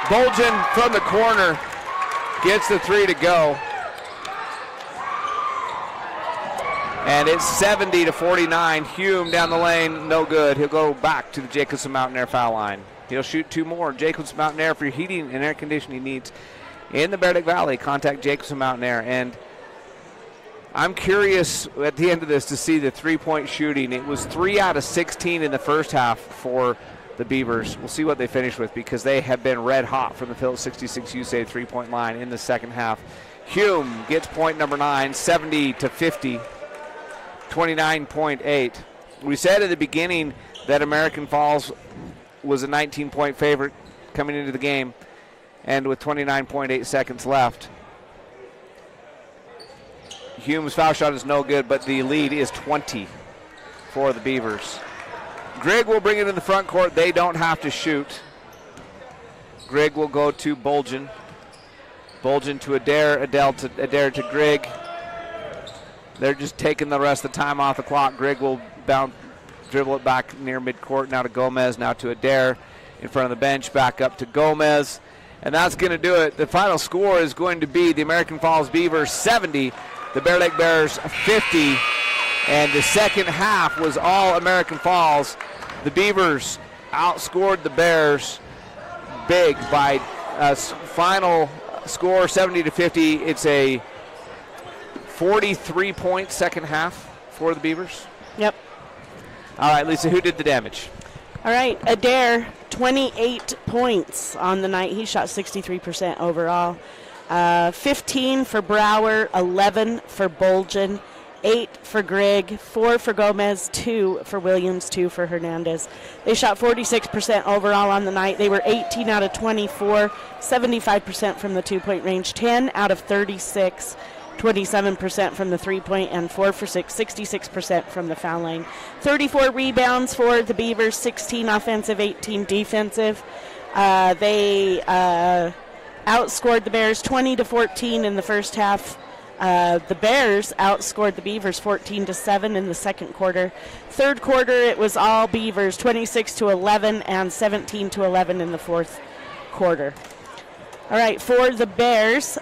[SPEAKER 2] Bolgen from the corner gets the three to go. And it's 70-49. Hume down the lane, no good. He'll go back to the Jacobson Mountain Air foul line. He'll shoot 2 more. Jacobson Mountain Air for your heating and air conditioning needs in the Bear Lake Valley. Contact Jacobson Mountain Air. And I'm curious at the end of this to see the three-point shooting. It was 3 out of 16 in the first half for the Beavers. We'll see what they finish with because they have been red hot from the Phillips 66 USA three-point line in the second half. Hume gets point number 9, 70-50. 29.8. We said at the beginning that American Falls was a 19-point favorite coming into the game, and with 29.8 seconds left, Hume's foul shot is no good, but the lead is 20 for the Beavers. Grigg will bring it in the front court. They don't have to shoot. Grigg will go to Bolgen. Bolgen to Adair. Adair to Grigg. They're just taking the rest of the time off the clock. Grigg will dribble it back near midcourt. Now to Gomez, now to Adair in front of the bench, back up to Gomez. And that's going to do it. The final score is going to be the American Falls Beavers 70, the Bear Lake Bears 50. And the second half was all American Falls. The Beavers outscored the Bears big by a final score 70-50. It's a 43-point second half for the Beavers.
[SPEAKER 3] Yep.
[SPEAKER 2] All right, Lisa, who did the damage?
[SPEAKER 3] All right, Adair, 28 points on the night. He shot 63% overall. 15 for Brower, 11 for Bolgen, 8 for Grigg, 4 for Gomez, 2 for Williams, 2 for Hernandez. They shot 46% overall on the night. They were 18 out of 24, 75% from the 2-point range, 10 out of 36, 27% from the 3-point, and 4 for 6, 66% from the foul line. 34 rebounds for the Beavers, 16 offensive, 18 defensive. They outscored the Bears 20-14 in the first half. The Bears outscored the Beavers 14-7 in the second quarter. Third quarter, it was all Beavers, 26-11 and 17-11 in the fourth quarter. All right, for the Bears,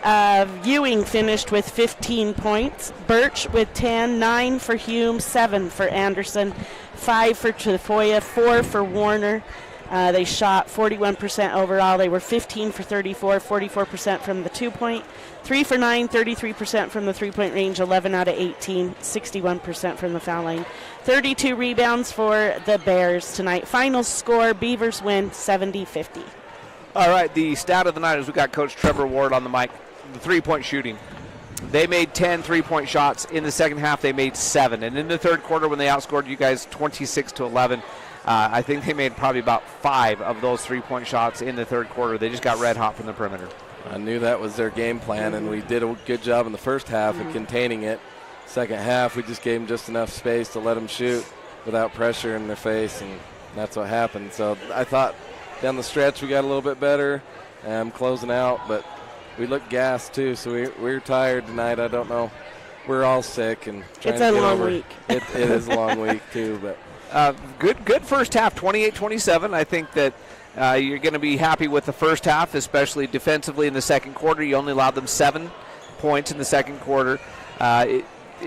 [SPEAKER 3] Ewing finished with 15 points. Birch with 10, 9 for Hume, 7 for Anderson, 5 for Tafoya, 4 for Warner. They shot 41% overall. They were 15 for 34, 44% from the 2-point, 3 for 9, 33% from the 3-point range, 11 out of 18, 61% from the foul line. 32 rebounds for the Bears tonight. Final score, Beavers win 70-50.
[SPEAKER 2] All right, the stat of the night is we got Coach Trevor Ward on the mic. The 3-point shooting. They made 10 3-point shots. In the second half, they made 7. And in the third quarter, when they outscored you guys 26-11, I think they made probably about 5 of those 3-point shots in the third quarter. They just got red hot from the perimeter.
[SPEAKER 16] I knew that was their game plan, and we did a good job in the first half of containing it. Second half, we just gave them just enough space to let them shoot without pressure in their face, and that's what happened. So I thought down the stretch we got a little bit better, closing out, but we looked gassed too, so we were tired tonight. I don't know. We're all sick and trying to get over.
[SPEAKER 3] It's a long week.
[SPEAKER 16] It is a long week too, but.
[SPEAKER 2] Good first half, 28-27. I think that you're going to be happy with the first half, especially defensively in the second quarter. You only allowed them 7 points in the second quarter. It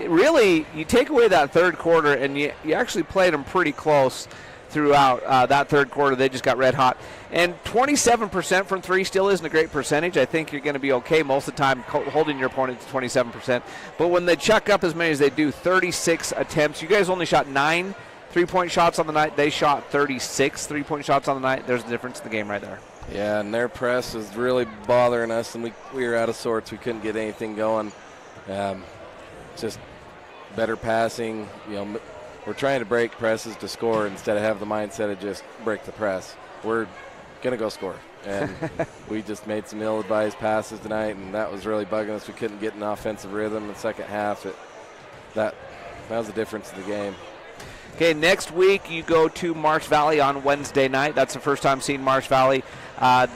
[SPEAKER 2] really, you take away that third quarter, and you actually played them pretty close throughout that third quarter. They just got red hot. And 27% from 3 still isn't a great percentage. I think you're going to be okay most of the time holding your opponent to 27%. But when they chuck up as many as they do, 36 attempts, you guys only shot 9 3-point shots on the night. They shot 36 3-point shots on the night. There's a difference in the game right there.
[SPEAKER 16] Yeah, and their press was really bothering us, and we were out of sorts. We couldn't get anything going. Just better passing. We're trying to break presses to score instead of have the mindset of just break the press. We're going to go score. And we just made some ill-advised passes tonight, and that was really bugging us. We couldn't get an offensive rhythm in the second half. That was the difference in the game.
[SPEAKER 2] Okay, next week you go to Marsh Valley on Wednesday night. That's the first time seeing Marsh Valley.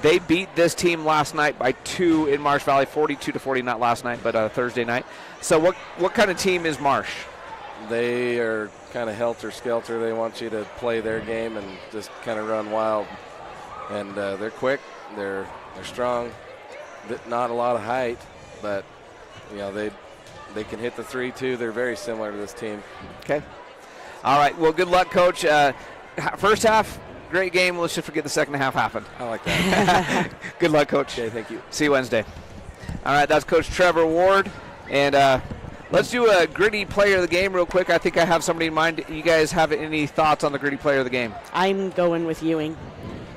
[SPEAKER 2] They beat this team last night by 2 in Marsh Valley, 42-40, not last night, but Thursday night. So what kind of team is Marsh?
[SPEAKER 16] They are kind of helter-skelter. They want you to play their game and just kind of run wild. And they're quick. They're strong. Not a lot of height, but they can hit the 3 too. They're very similar to this team.
[SPEAKER 2] Okay. All right, well, good luck, Coach. First half, great game. Let's just forget the second half happened.
[SPEAKER 16] I like that.
[SPEAKER 2] Good luck, Coach.
[SPEAKER 16] Okay, thank you.
[SPEAKER 2] See you Wednesday. All right, that's Coach Trevor Ward. And let's do a gritty player of the game real quick. I think I have somebody in mind. You guys have any thoughts on the gritty player of the game?
[SPEAKER 3] I'm going with Ewing.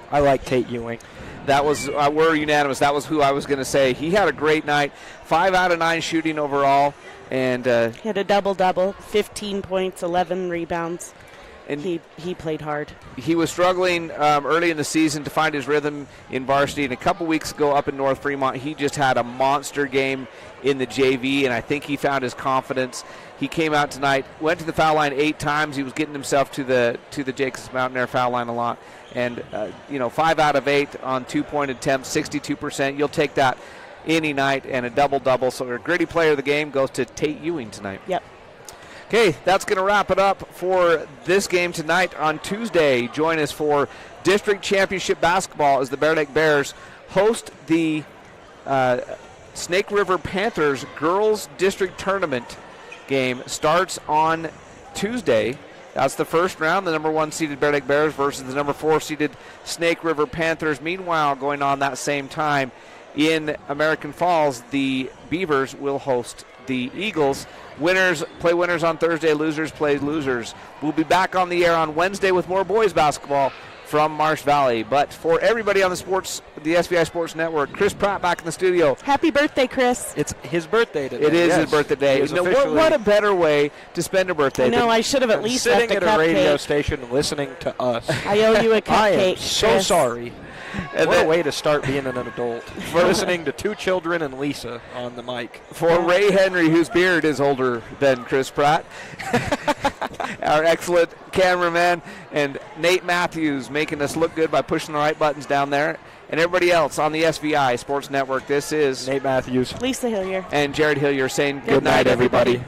[SPEAKER 4] I like Tate Ewing.
[SPEAKER 2] That was we're unanimous. That was who I was going to say. He had a great night. 5 out of 9 shooting overall. And
[SPEAKER 3] he had a double-double, 15 points, 11 rebounds. And he played hard.
[SPEAKER 2] He was struggling early in the season to find his rhythm in varsity. And a couple weeks ago up in North Fremont, he just had a monster game in the JV, and I think he found his confidence. He came out tonight, went to the foul line 8 times. He was getting himself to the Jacobs Mountain Air foul line a lot. And, 5 out of 8 on 2-point attempts, 62%. You'll take that any night, and a double-double. So our gritty player of the game goes to Tate Ewing tonight.
[SPEAKER 3] Yep.
[SPEAKER 2] Okay, that's going to wrap it up for this game tonight. On Tuesday, join us for District Championship Basketball as the Bear Lake Bears host the Snake River Panthers Girls District Tournament game. Starts on Tuesday. That's the first round, the number 1 seeded Bear Lake Bears versus the number 4 seeded Snake River Panthers. Meanwhile, going on that same time, in American Falls, the Beavers will host the Eagles. Winners play winners on Thursday, losers play losers. We'll be back on the air on Wednesday with more boys basketball from Marsh Valley. But for everybody on the SVI Sports Network, Chris Pratt back in the studio.
[SPEAKER 3] Happy birthday, Chris.
[SPEAKER 4] It's his birthday today.
[SPEAKER 2] It is his birthday day.
[SPEAKER 4] He is
[SPEAKER 2] What a better way to spend a birthday.
[SPEAKER 3] I know, I should have at least left
[SPEAKER 4] sitting
[SPEAKER 3] a
[SPEAKER 4] at a radio
[SPEAKER 3] cupcake.
[SPEAKER 4] station listening to us.
[SPEAKER 3] I owe you a cupcake,
[SPEAKER 4] I am so
[SPEAKER 3] Chris.
[SPEAKER 4] sorry.
[SPEAKER 2] And
[SPEAKER 4] what
[SPEAKER 2] then-
[SPEAKER 4] a way to start being an adult. For listening to two children and Lisa on the mic.
[SPEAKER 2] For Ray Henry, whose beard is older than Chris Pratt, our excellent cameraman, and Nate Matthews making us look good by pushing the right buttons down there, and everybody else on the SVI Sports Network. This is
[SPEAKER 4] Nate Matthews,
[SPEAKER 3] Lisa Hillier,
[SPEAKER 2] and Jared Hillier saying good night, everybody.